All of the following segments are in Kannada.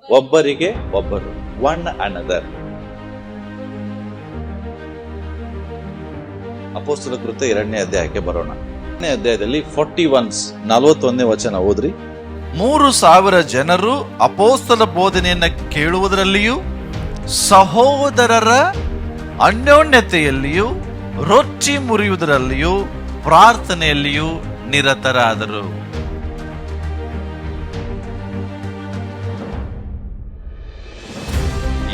ಒಬ್ಬರಿಗೆ ಒಬ್ಬರು, ಒನ್ ಅನದರ್. ಅಪೊಸ್ತಲ ಕೃತ್ಯ 2ನೇ ಅಧ್ಯಾಯಕ್ಕೆ ಬರೋಣ. 2ನೇ ಅಧ್ಯಾಯದಲ್ಲಿ 41ನೇ ವಚನ ಓದ್ರಿ. 3,000 ಜನರು ಅಪೊಸ್ತಲ ಬೋಧನೆಯನ್ನ ಕೇಳುವುದರಲ್ಲಿಯೂ ಸಹೋದರರ ಅನ್ಯೋನ್ಯತೆಯಲ್ಲಿಯೂ ರೊಟ್ಟಿ ಮುರಿಯುವುದರಲ್ಲಿಯೂ ಪ್ರಾರ್ಥನೆಯಲ್ಲಿಯೂ ನಿರತರಾದರು.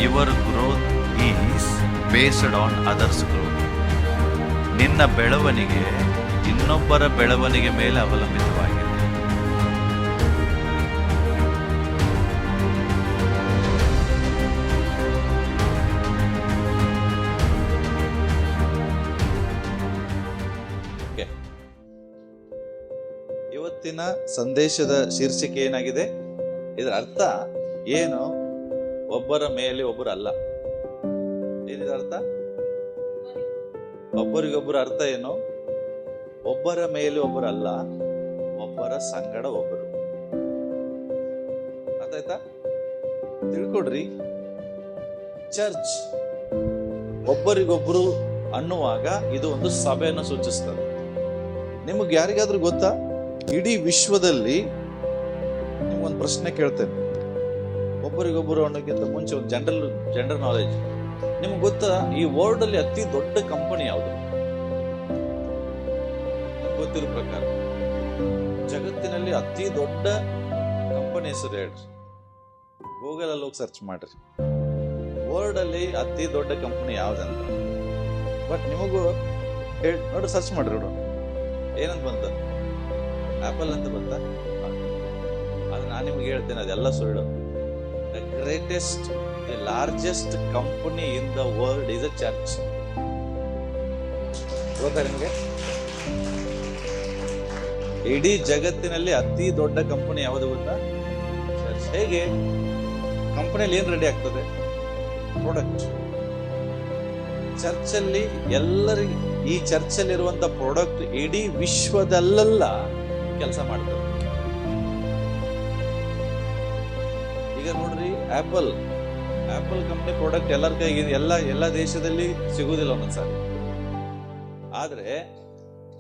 Your growth is based on others growth. ನಿನ್ನ ಬೆಳವಣಿಗೆ ಇನ್ನೊಬ್ಬರ ಬೆಳವಣಿಗೆ ಮೇಲೆ ಅವಲಂಬಿತವಾಗಿದೆ. ಇವತ್ತಿನ ಸಂದೇಶದ ಶೀರ್ಷಿಕೆ ಏನಾಗಿದೆ? ಇದರ ಅರ್ಥ ಏನು? ಒಬ್ಬರ ಮೇಲೆ ಒಬ್ಬರು ಅಲ್ಲ. ಏನಿದೆ ಅರ್ಥ? ಒಬ್ಬರಿಗೊಬ್ಬರು ಅರ್ಥ ಏನು? ಒಬ್ಬರ ಮೇಲೆ ಒಬ್ಬರು ಅಲ್ಲ, ಒಬ್ಬರ ಸಂಗಡ ಒಬ್ಬರು. ಅರ್ಥ ಆಯ್ತಾ? ತಿಳ್ಕೊಡ್ರಿ. ಚರ್ಚ್ ಒಬ್ಬರಿಗೊಬ್ಬರು ಅನ್ನುವಾಗ ಇದು ಒಂದು ಸಭೆಯನ್ನು ಸೂಚಿಸ್ತದೆ. ನಿಮಗೆ ಯಾರಿಗಾದ್ರೂ ಗೊತ್ತಾ? ಇಡೀ ವಿಶ್ವದಲ್ಲಿ ನಿಮ್ಗೊಂದು ಪ್ರಶ್ನೆ ಕೇಳ್ತೇನೆ. ಒಬ್ಬರಿಗೊಬ್ಬರು ಅನ್ನೋಕ್ಕಿಂತ ಮುಂಚೆ ಒಂದು ಜನರಲ್ ನಾಲೆಜ್. ನಿಮ್ಗೆ ಗೊತ್ತಾ ಈ ವರ್ಲ್ಡ್ ಅಲ್ಲಿ ಅತಿ ದೊಡ್ಡ ಕಂಪನಿ ಯಾವುದು? ಗೊತ್ತಿರೋ ಪ್ರಕಾರ ಜಗತ್ತಿನಲ್ಲಿ ಅತಿ ದೊಡ್ಡ ಕಂಪನಿ ಹೆಸರು ಹೇಳ್ರಿ. ಗೂಗಲ್ ಅಲ್ಲಿ ಹೋಗಿ ಸರ್ಚ್ ಮಾಡ್ರಿ, ವರ್ಲ್ಡ್ ಅಲ್ಲಿ ಅತಿ ದೊಡ್ಡ ಕಂಪನಿ ಯಾವ್ದಂತ. ಬಟ್ ನಿಮಗೂ ನೋಡ್ರಿ, ಸರ್ಚ್ ಮಾಡ್ರಿ, ನೋಡು ಏನಂತ ಬಂತ? ಆಪಲ್ ಅಂತ ಬಂತ. ಆದ್ರೆ ನಾನು ನಿಮ್ಗೆ ಹೇಳ್ತೇನೆ, ಅದೆಲ್ಲ ಸುಳ್ಳು. The greatest, the largest company in the world is a church. ಗೊತ್ತಾ ನಿಮ್ಗೆ? ಇಡೀ ಜಗತ್ತಿನಲ್ಲಿ ಅತಿ ದೊಡ್ಡ ಕಂಪನಿ ಯಾವುದು ಗೊತ್ತಾ? ಚರ್ಚ್. ಹೇಗೆ? ಕಂಪನಿಯಲ್ಲಿ ಏನ್ ರೆಡಿ ಆಗ್ತದೆ? ಪ್ರಾಡಕ್ಟ್. ಚರ್ಚಲ್ಲಿ ಎಲ್ಲರಿಗೆ, ಈ ಚರ್ಚಲ್ಲಿ ಇರುವಂತ ಪ್ರಾಡಕ್ಟ್ ಇಡೀ ವಿಶ್ವದಲ್ಲೆಲ್ಲ ಕೆಲಸ ಮಾಡ್ತಾರೆ. ಈಗ ನೋಡ್ರಿ, ಆಪಲ್ ಕಂಪನಿ ಪ್ರಾಡಕ್ಟ್ ಎಲ್ಲರ ಕೈಗೆ, ಎಲ್ಲ ದೇಶದಲ್ಲಿ ಸಿಗುವುದಿಲ್ಲ ಒಂದೊಂದ್ಸಾರಿ. ಆದ್ರೆ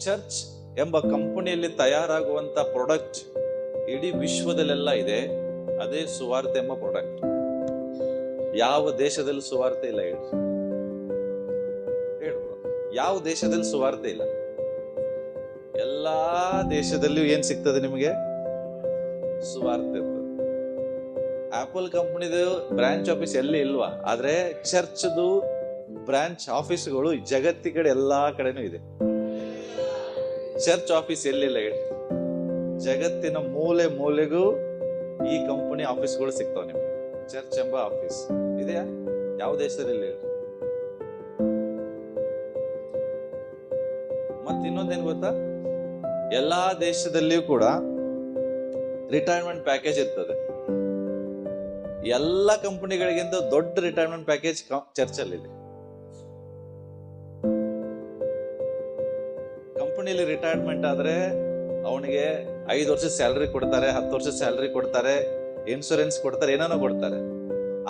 ಚರ್ಚ್ ಎಂಬ ಕಂಪನಿಯಲ್ಲಿ ತಯಾರಾಗುವಂತ ಪ್ರಾಡಕ್ಟ್ ಇಡೀ ವಿಶ್ವದಲ್ಲೆಲ್ಲ ಇದೆ. ಅದೇ ಸುವಾರ್ತೆ ಎಂಬ ಪ್ರಾಡಕ್ಟ್. ಯಾವ ದೇಶದಲ್ಲಿ ಸುವಾರ್ತೆ ಇಲ್ಲ ಹೇಳಿ? ಯಾವ ದೇಶದಲ್ಲಿ ಸುವಾರ್ತೆ ಇಲ್ಲ? ಎಲ್ಲಾ ದೇಶದಲ್ಲಿಯೂ ಏನ್ ಸಿಗ್ತದೆ ನಿಮಗೆ? ಸುವಾರ್ತೆ ಇರ್ತದೆ. ಆಪಲ್ ಕಂಪನಿದು ಬ್ರಾಂಚ್ ಆಫೀಸ್ ಎಲ್ಲಿ ಇಲ್ವಾ? ಆದ್ರೆ ಚರ್ಚ್ದು ಬ್ರಾಂಚ್ ಆಫೀಸ್ಗಳು ಜಗತ್ತಿ ಕಡೆ ಎಲ್ಲಾ ಕಡೆನೂ ಇದೆ. ಚರ್ಚ್ ಆಫೀಸ್ ಎಲ್ಲಿಲ್ಲ ಹೇಳಿ? ಜಗತ್ತಿನ ಮೂಲೆ ಮೂಲೆಗೂ ಈ ಕಂಪನಿ ಆಫೀಸ್ಗಳು ಸಿಗ್ತಾವ ನಿಮಗೆ. ಚರ್ಚ್ ಎಂಬ ಆಫೀಸ್ ಇದೆಯಾ? ಯಾವ ದೇಶದಲ್ಲಿ ಹೇಳಿ? ಮತ್ತೆ ಇನ್ನೊಂದೇನು ಗೊತ್ತಾ? ಎಲ್ಲಾ ದೇಶದಲ್ಲಿಯೂ ಕೂಡ ರಿಟೈರ್ಮೆಂಟ್ ಪ್ಯಾಕೇಜ್ ಇರ್ತದೆ. ಎಲ್ಲ ಕಂಪನಿಗಳಿಗಿಂತ ದೊಡ್ಡ ರಿಟೈರ್ಮೆಂಟ್ ಪ್ಯಾಕೇಜ್ ಚರ್ಚ್ ಅಲ್ಲಿ ಇದೆ. ಕಂಪನಿಯಲ್ಲಿ ರಿಟೈರ್ಮೆಂಟ್ ಆದ್ರೆ ಅವನಿಗೆ 5 ವರ್ಷ ಸ್ಯಾಲರಿ ಕೊಡ್ತಾರೆ, 10 ವರ್ಷ ಸ್ಯಾಲರಿ ಕೊಡ್ತಾರೆ, ಇನ್ಶೂರೆನ್ಸ್ ಕೊಡ್ತಾರೆ, ಏನೇನೋ ಕೊಡ್ತಾರೆ.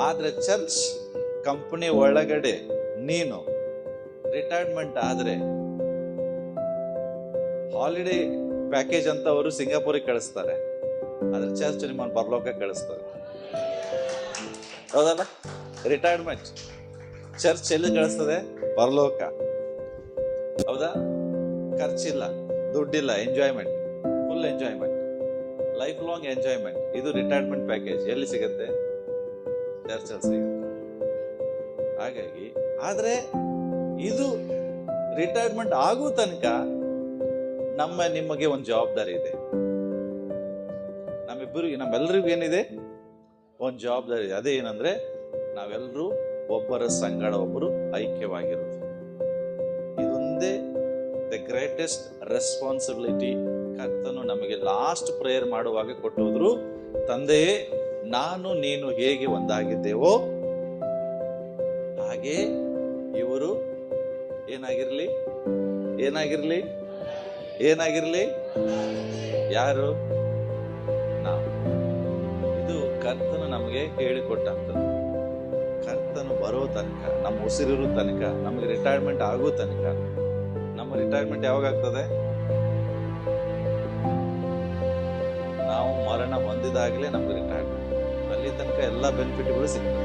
ಆದ್ರೆ ಚರ್ಚ್ ಕಂಪನಿ ಒಳಗಡೆ ನೀನು ರಿಟೈರ್ಮೆಂಟ್ ಆದ್ರೆ ಹಾಲಿಡೇ ಪ್ಯಾಕೇಜ್ ಅಂತ ಅವರು ಸಿಂಗಾಪುರಿಗೆ ಕಳಿಸ್ತಾರೆ. ಆದ್ರೆ ಚರ್ಚ್ ನಿಮ್ಮನ್ನು ಪರಲೋಕಕ್ಕೆ ಕಳಿಸ್ತಾರೆ. ಹೌದಲ್ಲ? ರಿಟೈರ್ಮೆಂಟ್ ಚರ್ಚ್ ಎಲ್ಲಿ ಕಳಿಸ್ತದೆ? ಪರಲೋಕ. ಹೌದಾ? ಖರ್ಚಿಲ್ಲ, ದುಡ್ಡಿಲ್ಲ, enjoyment, full enjoyment, life long enjoyment. ಇದು ರಿಟೈರ್ಮೆಂಟ್ ಪ್ಯಾಕೇಜ್ ಎಲ್ಲಿ ಸಿಗುತ್ತೆ? ಚರ್ಚ್ ಅಲ್ಲಿ ಸಿಗುತ್ತೆ. ಹಾಗಾಗಿ ಆದ್ರೆ ಇದು ರಿಟೈರ್ಮೆಂಟ್ ಆಗೋ ತನಕ ನಿಮಗೆ ಒಂದು ಜವಾಬ್ದಾರಿ ಇದೆ. ನಮ್ಮೆಲ್ಲರಿಗೂ ಏನಿದೆ? ಒಂದು ಜವಾಬ್ದಾರಿ ಇದೆ. ಅದೇ ಏನಂದ್ರೆ ನಾವೆಲ್ಲರೂ ಒಬ್ಬರ ಸಂಗಡ ಒಬ್ಬರು ಐಕ್ಯವಾಗಿರೋದು. ಇದೊಂದೇ ದ ಗ್ರೇಟೆಸ್ಟ್ ರೆಸ್ಪಾನ್ಸಿಬಿಲಿಟಿ. ಕರ್ತನು ನಮಗೆ ಲಾಸ್ಟ್ ಪ್ರೇಯರ್ ಮಾಡುವಾಗ ಕೊಟ್ಟೋದ್ರು, ತಂದೆಯೇ, ನಾನು ನೀನು ಹೇಗೆ ಒಂದಾಗಿದ್ದೇವೋ ಹಾಗೆ ಇವರು ಏನಾಗಿರ್ಲಿ. ಯಾರು? ನಾವು. ಇದು ಕರ್ತನು ನಮಗೆ ಹೇಳಿಕೊಟ್ಟಂಥದ್ದು. ಕರ್ತನು ಬರೋ ತನಕ, ನಮ್ಮ ಉಸಿರಿರೋ ತನಕ, ನಮಗೆ ರಿಟೈರ್ಮೆಂಟ್ ಆಗೋ ತನಕ. ನಮ್ಮ ರಿಟೈರ್ಮೆಂಟ್ ಯಾವಾಗ ಆಗ್ತದೆ? ನಾವು ಮರಣ ಹೊಂದಿದಾಗಲೇ ನಮ್ಗೆ ರಿಟೈರ್ಮೆಂಟ್. ಅಲ್ಲಿ ತನಕ ಎಲ್ಲ ಬೆನಿಫಿಟ್ಗಳು ಸಿಗ್ತವೆ.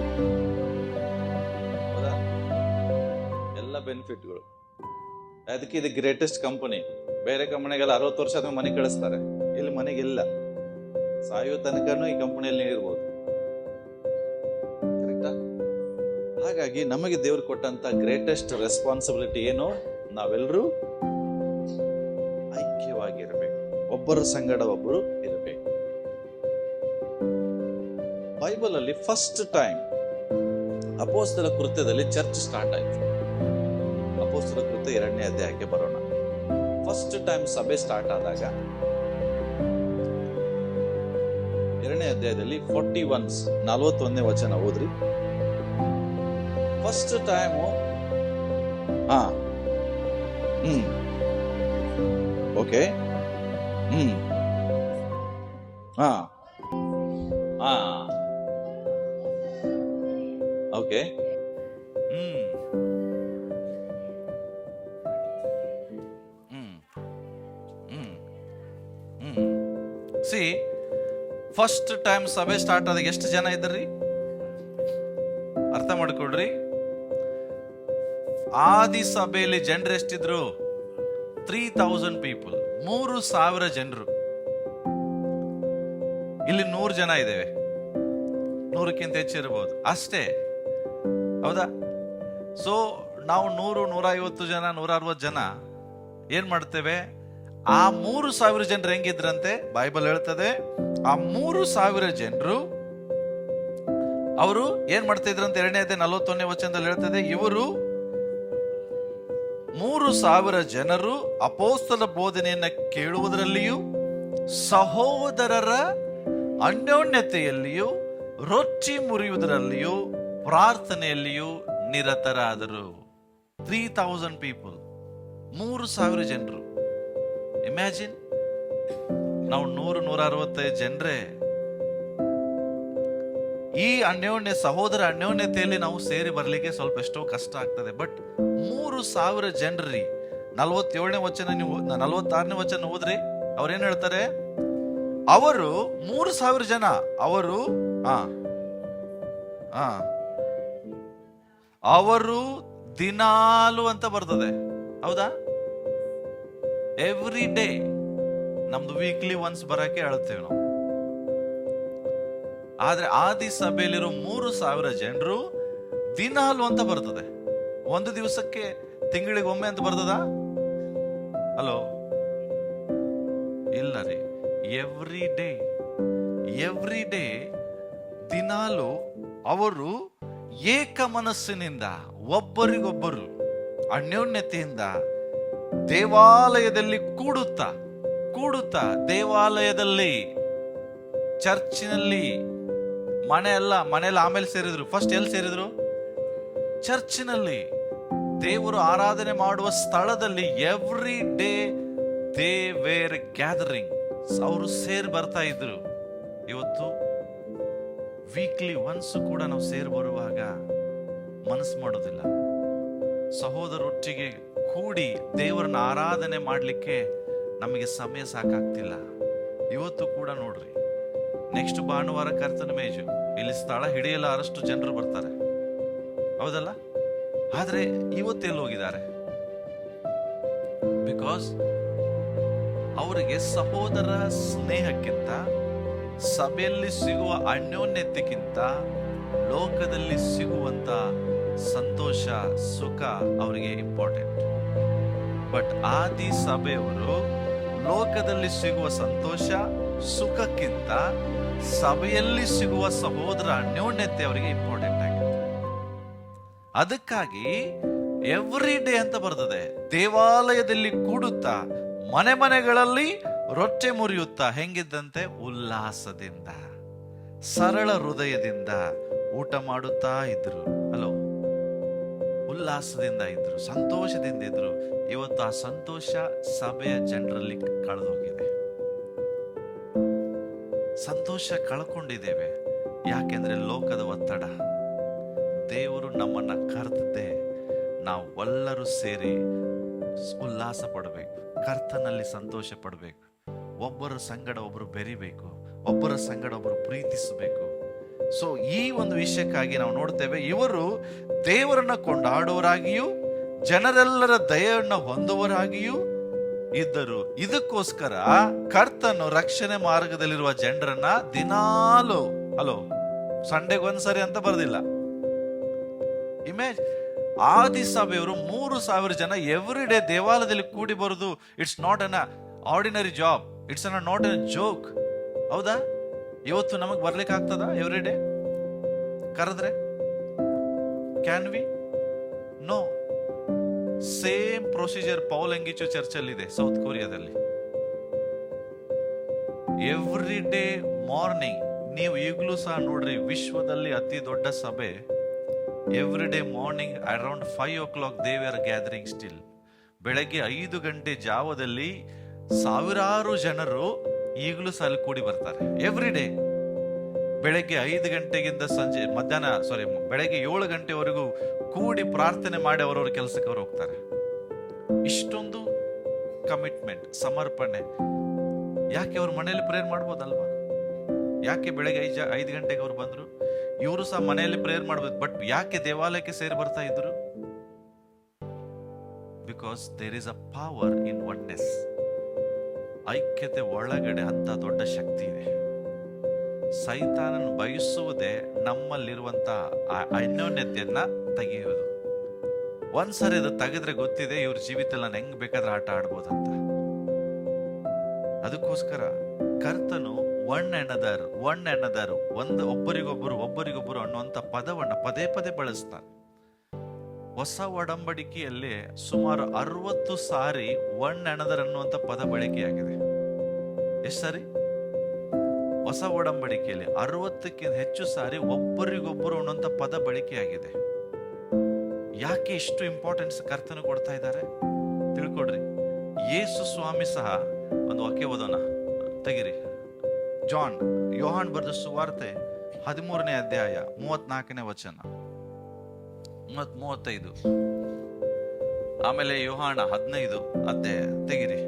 ಹೌದಾ? ಎಲ್ಲ ಬೆನಿಫಿಟ್ಗಳು. ಅದಕ್ಕೆ ಇದು ಗ್ರೇಟೆಸ್ಟ್ ಕಂಪನಿ. ಬೇರೆ ಕಂಪನಿಗೆಲ್ಲ 60 ವರ್ಷ ಆದ್ಮೇಲೆ ಮನೆ ಕಳಿಸ್ತಾರೆ, ಇಲ್ಲಿ ಮನೆಗಿಲ್ಲ. ಸಾಯೋ ತನಕನೂ ಈ ಕಂಪನಿಯಲ್ಲಿ ಇರ್ಬೋದು. ಕರೆಕ್ಟಾ? ಹಾಗಾಗಿ ನಮಗೆ ದೇವರು ಕೊಟ್ಟಂತ ಗ್ರೇಟೆಸ್ಟ್ ರೆಸ್ಪಾನ್ಸಿಬಿಲಿಟಿ ಏನು? ನಾವೆಲ್ಲರೂ ಐಕ್ಯವಾಗಿರಬೇಕು, ಒಬ್ಬರ ಸಂಗಡ ಒಬ್ಬರು ಇರಬೇಕು. ಬೈಬಲ್ ಅಲ್ಲಿ ಫಸ್ಟ್ ಟೈಮ್ ಅಪೊಸ್ತಲ ಕೃತ್ಯದಲ್ಲಿ ಚರ್ಚ್ ಸ್ಟಾರ್ಟ್ ಆಯ್ತು. ಅಪೊಸ್ತಲ ಕೃತ್ಯ 2ನೇ ಅಧ್ಯಾಯಕ್ಕೆ ಬರೋಣ. ಫಸ್ಟ್ ಟೈಮ್ ಸಭೆ ಸ್ಟಾರ್ಟ್ ಆದಾಗ 2ನೇ ಅಧ್ಯಾಯದಲ್ಲಿ 41ನೇ ವಚನ ಓದ್ರಿ. First time okay okay C first time ಸಭೆ ಸ್ಟಾರ್ಟ್ ಆದಾಗ ಎಷ್ಟು ಜನ ಇದ್ರಿ? ಅರ್ಥ ಮಾಡ್ಕೊಡ್ರಿ. ಆದಿ ಸಭೆಯಲ್ಲಿ ಜನರು ಎಷ್ಟಿದ್ರು? 3000 ಪೀಪಲ್, 3000 ಜನರು. ಇಲ್ಲಿ 100 ಜನ ಇದ್ದೇವೆ, 100ಕ್ಕಿಂತ ಹೆಚ್ಚಿರಬಹುದು ಅಷ್ಟೇ. ಹೌದಾ? ಸೊ ನಾವು 100, 150 ಜನ, 160 ಜನ ಏನ್ ಮಾಡ್ತೇವೆ? ಆ 3000 ಜನರು ಹೆಂಗಿದ್ರಂತೆ? ಬೈಬಲ್ ಹೇಳ್ತದೆ, ಆ 3000 ಜನರು ಅವರು ಏನ್ ಮಾಡ್ತಾ ಇದ್ರಂತೆ? 2ನೇ ಅಧ್ಯಾಯ 41ನೇ ವಚನದಲ್ಲಿ ಹೇಳ್ತದೆ, ಇವರು 3000 ಜನರು ಅಪೊಸ್ತಲ ಬೋಧನೆಯನ್ನ ಕೇಳುವುದರಲ್ಲಿಯೂ ಸಹೋದರರ ಅನ್ಯೋನ್ಯತೆಯಲ್ಲಿಯೂ ರೊಟ್ಟಿ ಮುರಿಯುವುದರಲ್ಲಿಯೂ ಪ್ರಾರ್ಥನೆಯಲ್ಲಿಯೂ ನಿರತರಾದರು. 3000 ಪೀಪಲ್, 3000 ಜನರು. ಇಮ್ಯಾಜಿನ್, ನಾವು 100-165 ಜನರೇ ಈ ಸಹೋದರ ಅನ್ಯೋನ್ಯತೆಯಲ್ಲಿ ನಾವು ಸೇರಿ ಬರ್ಲಿಕ್ಕೆ ಸ್ವಲ್ಪ ಎಷ್ಟೋ ಕಷ್ಟ ಆಗ್ತದೆ. ಬಟ್ 3000 ಜನರಿ. 47ನೇ ವಚನ ನೀವು 46ನೇ ವಚನ ಓದ್ರಿ. ಅವ್ರೇನ್ ಹೇಳ್ತಾರೆ? ಅವರು 3000 ಜನ, ಅವರು ಅವರು ದಿನಾಲು ಅಂತ ಬರ್ತದೆ. ಹೌದಾ? Every day. ನಮ್ದು ವೀಕ್ಲಿ ಒನ್ಸ್ ಬರಕ್ಕೆ ಹೇಳ್ತೇವೆ ನಾವು. ಆದ್ರೆ ಆದಿ ಸಭೆಯಲ್ಲಿರೋ 3000 ಜನರು ದಿನಾಲು ಅಂತ ಬರ್ತದೆ. ಒಂದು ದಿವಸಕ್ಕೆ, ತಿಂಗಳಿಗೆ ಒಮ್ಮೆ ಅಂತ ಬರ್ತದ? ಹಲೋ, ಇಲ್ಲ ರೀ. ಎವ್ರಿ ಡೇ ದಿನಾಲು ಅವರು ಏಕ ಮನಸ್ಸಿನಿಂದ ಒಬ್ಬರಿಗೊಬ್ಬರು ಅನ್ಯೋನ್ಯತೆಯಿಂದ ದೇವಾಲಯದಲ್ಲಿ ಕೂಡುತ್ತಾ ದೇವಾಲಯದಲ್ಲಿ, ಚರ್ಚಿನಲ್ಲಿ, ಮನೆಯಲ್ಲಿ ಆಮೇಲೆ ಸೇರಿದ್ರು. ಫಸ್ಟ್ ಎಲ್ಲಿ ಸೇರಿದ್ರು? ಚರ್ಚಿನಲ್ಲಿ, ದೇವರು ಆರಾಧನೆ ಮಾಡುವ ಸ್ಥಳದಲ್ಲಿ. Every day they were gathering. ಅವರು ಸೇರಿ ಬರ್ತಾ ಇದ್ರು. ಇವತ್ತು ವೀಕ್ಲಿ ಒನ್ಸ್ ಕೂಡ ನಾವು ಸೇರಿ ಬರುವಾಗ ಮನಸ್ಸು ಮಾಡೋದಿಲ್ಲ. ಸಹೋದರೊಟ್ಟಿಗೆ ಕೂಡಿ ದೇವರನ್ನ ಆರಾಧನೆ ಮಾಡಲಿಕ್ಕೆ ನಮಗೆ ಸಮಯ ಸಾಕಾಗ್ತಿಲ್ಲ. ಇವತ್ತು ಕೂಡ ನೋಡ್ರಿ, ನೆಕ್ಸ್ಟ್ ಭಾನುವಾರ ಕರ್ತನ ಮೇಜು, ಇಲ್ಲಿ ಸ್ಥಳ ಹಿಡಿಯಲಾರಷ್ಟು ಜನರು ಬರ್ತಾರೆ. ಹೌದಲ್ಲ? ಆದ್ರೆ ಇವತ್ತೆಲ್ಲಿ ಹೋಗಿದ್ದಾರೆ? ಬಿಕಾಸ್ ಅವರಿಗೆ ಸಹೋದರ ಸ್ನೇಹಕ್ಕಿಂತ, ಸಭೆಯಲ್ಲಿ ಸಿಗುವ ಅನ್ಯೋನ್ಯತೆಗಿಂತ ಲೋಕದಲ್ಲಿ ಸಿಗುವಂತ ಸಂತೋಷ, ಸುಖ ಅವರಿಗೆ ಇಂಪಾರ್ಟೆಂಟ್. ಬಟ್ ಆದಿ ಸಭೆಯವರು ಲೋಕದಲ್ಲಿ ಸಿಗುವ ಸಂತೋಷ, ಸುಖಕ್ಕಿಂತ ಸಭೆಯಲ್ಲಿ ಸಿಗುವ ಸಹೋದರ ಅನ್ಯೋನ್ಯತೆ ಅವರಿಗೆ ಇಂಪಾರ್ಟೆಂಟ್ ಆಗಿದೆ. ಅದಕ್ಕಾಗಿ ಎವ್ರಿ ಡೇ ಅಂತ ಬರ್ತದೆ. ದೇವಾಲಯದಲ್ಲಿ ಕೂಡುತ್ತಾ, ಮನೆಗಳಲ್ಲಿ ರೊಟ್ಟೆ ಮುರಿಯುತ್ತಾ, ಹೆಂಗಿದ್ದಂತೆ ಉಲ್ಲಾಸದಿಂದ, ಸರಳ ಹೃದಯದಿಂದ ಊಟ ಮಾಡುತ್ತಾ ಇದ್ರು. ಹಲೋ, ಉಲ್ಲಾಸದಿಂದ ಇದ್ರು, ಸಂತೋಷದಿಂದ ಇದ್ರು. ಇವತ್ತು ಆ ಸಂತೋಷ ಸಭೆಯ ಜನರಲ್ಲಿ ಕಳೆದೋಗಿದೆ. ಸಂತೋಷ ಕಳ್ಕೊಂಡಿದ್ದೇವೆ. ಯಾಕೆಂದ್ರೆ ಲೋಕದ ಒತ್ತಡ. ದೇವರು ನಮ್ಮನ್ನ ಕರೆದಿದ್ದೆ ನಾವೆಲ್ಲರೂ ಸೇರಿ ಉಲ್ಲಾಸ ಪಡಬೇಕು, ಕರ್ತನಲ್ಲಿ ಸಂತೋಷ ಪಡಬೇಕು, ಒಬ್ಬರ ಸಂಗಡ ಒಬ್ಬರು ಬೆರಿಬೇಕು, ಒಬ್ಬರ ಸಂಗಡ ಒಬ್ಬರು ಪ್ರೀತಿಸಬೇಕು. ಸೊ ಈ ಒಂದು ವಿಷಯಕ್ಕಾಗಿ ನಾವು ನೋಡ್ತೇವೆ, ಇವರು ದೇವರನ್ನ ಕೊಂಡಾಡುವರಾಗಿಯೂ ಜನರೆಲ್ಲರ ದಯೆಯನ್ನು ಹೊಂದುವರಾಗಿಯೂ ಇದ್ದರು. ಇದಕ್ಕೋಸ್ಕರ ಕರ್ತನು ರಕ್ಷಣೆ ಮಾರ್ಗದಲ್ಲಿರುವ ಜನರನ್ನ ದಿನಾಲು, ಸಂಡೆಗೆ ಒಂದ್ಸರಿ ಅಂತ ಬರೋದಿಲ್ಲ. ಇಮೇಜ್ ಆದಿ ಸಭೆಯವರು 3,000 ಜನ ಎವ್ರಿ ಡೇ ದೇವಾಲಯದಲ್ಲಿ ಕೂಡಿ ಬರುದು. It's not an ordinary job, it's not a joke. ಹೌದಾ? ಇವತ್ತು ನಮಗ್ ಬರ್ಲಿಕ್ಕೆ ಆಗ್ತದ ಎವ್ರಿ ಡೇ ಕರೆದ್ರೆ? Can we? No. Same procedure Paul Yonggi Cho ಚರ್ಚಲ್ಲಿದೆ ಸೌತ್ ಕೊರಿಯಾದಲ್ಲಿ. ಎವ್ರಿ ಡೇ ಮಾರ್ನಿಂಗ್, ನೀವು ಈಗಲೂ ಸಹ ನೋಡ್ರಿ, ವಿಶ್ವದಲ್ಲಿ ಅತಿ ದೊಡ್ಡ ಸಭೆ every day morning around 5 o'clock they were gathering still. ಬೆಳಗ್ಗೆ 5 ಗಂಟೆ ಜಾವದಲ್ಲಿ ಸಾವಿರಾರು ಜನರು ಈಗಲೂ ಸಹ ಅಲ್ಲಿ ಕೂಡಿ ಬರ್ತಾರೆ. ಎವ್ರಿ ಡೇ ಬೆಳಗ್ಗೆ 5 ಗಂಟೆಗಿಂತ ಬೆಳಗ್ಗೆ 7 ಗಂಟೆವರೆಗೂ ಕೂಡಿ ಪ್ರಾರ್ಥನೆ ಮಾಡಿ ಅವರವ್ರ ಕೆಲಸಕ್ಕೆ ಅವರು ಹೋಗ್ತಾರೆ. ಇಷ್ಟೊಂದು ಕಮಿಟ್ಮೆಂಟ್, ಸಮರ್ಪಣೆ. ಯಾಕೆ ಅವ್ರ ಮನೆಯಲ್ಲಿ ಪ್ರೇಯರ್ ಮಾಡ್ಬೋದಲ್ವಾ? ಯಾಕೆ ಬೆಳಗ್ಗೆ 5 ಗಂಟೆಗೆ ಅವ್ರು ಬಂದ್ರು? ಇವರು ಸಹ ಮನೆಯಲ್ಲಿ ಪ್ರೇಯರ್ ಮಾಡ್ಬೋದು, ಬಟ್ ಯಾಕೆ ದೇವಾಲಯಕ್ಕೆ ಸೇರಿ ಬರ್ತಾ ಇದ್ರು? Because there is a power in oneness. ಐಕ್ಯತೆ ಒಳಗಡೆ ಅಂತ ದೊಡ್ಡ ಶಕ್ತಿ ಇದೆ. ಸೈತಾನನ ಬಯಸುವುದೇ ನಮ್ಮಲ್ಲಿರುವಂತ ಅನ್ಯೋನ್ಯತೆಯನ್ನ ತೆಗೆಯುವುದು. ಒಂದ್ಸರಿ ಅದು ತೆಗೆದ್ರೆ ಗೊತ್ತಿದೆ ಇವ್ರ ಜೀವಿತ ನಾನು ಹೆಂಗ್ ಬೇಕಾದ್ರೆ ಆಟ ಆಡ್ಬೋದಂತ. ಅದಕ್ಕೋಸ್ಕರ ಕರ್ತನು ಒನ್ ಎನದರ್ ಒಬ್ಬರಿಗೊಬ್ಬರು ಅನ್ನುವಂಥ ಪದವನ್ನ ಪದೇ ಪದೇ ಬಳಸ್ತಾನೆ. ಹೊಸ ಒಡಂಬಡಿಕೆಯಲ್ಲಿ ಸುಮಾರು 60 ಸಾರಿ ಒನ್ ಎನದರ್ ಅನ್ನುವಂಥ ಪದ ಬಳಕೆಯಾಗಿದೆ. ಎಷ್ಟು ಸಾರಿ? ಹೊಸ ಒಡಂಬಡಿಕೆಯಲ್ಲಿ 60ಕ್ಕಿಂತ ಹೆಚ್ಚು ಸಾರಿ ಒಬ್ಬರಿಗೊಬ್ಬರು ಅನ್ನುವಂಥ ಪದ ಬಳಕೆಯಾಗಿದೆ. ಯಾಕೆ ಇಷ್ಟು ಇಂಪಾರ್ಟೆನ್ಸ್ ಕರ್ತನು ಕೊಡ್ತಾ ಇದ್ದಾರೆ ತಿಳ್ಕೊಡ್ರಿ. ಯೇಸು ಸ್ವಾಮಿ ಸಹ ಒಂದು ವಾಕ್ಯ ಓದೋಣ, ತೆಗಿರಿ. ಯೋಹಾನ್ ಬರೆದ ಸುವಾರ್ತೆ 13ನೇ ಅಧ್ಯಾಯ 34ನೇ ವಚನ 35. ಆಮೇಲೆ ಯೋಹಾನ 15 ಅಧ್ಯಾಯ ತೆಗಿರಿ.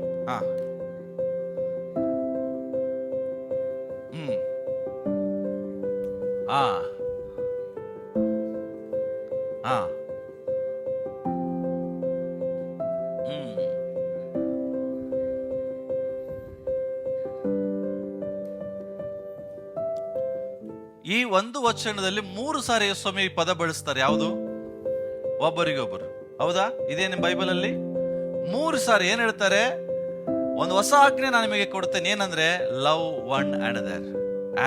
ಈ ಒಂದು ವಚನದಲ್ಲಿ 3 ಸಾರಿ ಸ್ವಾಮಿ ಪದ ಬಳಸ್ತಾರೆ. ಯಾವುದು? ಒಬ್ಬರಿಗೊಬ್ಬರು. ಹೌದಾ? ಇದೇ ನಿಮ್ಮ ಬೈಬಲ್ ಅಲ್ಲಿ 3 ಸಾರಿ ಏನ್ ಹೇಳ್ತಾರೆ? ಒಂದು ಹೊಸ ಆಜ್ಞೆ ನಾನು ನಿಮಗೆ ಕೊಡ್ತೇನೆ. ಏನಂದ್ರೆ, love one another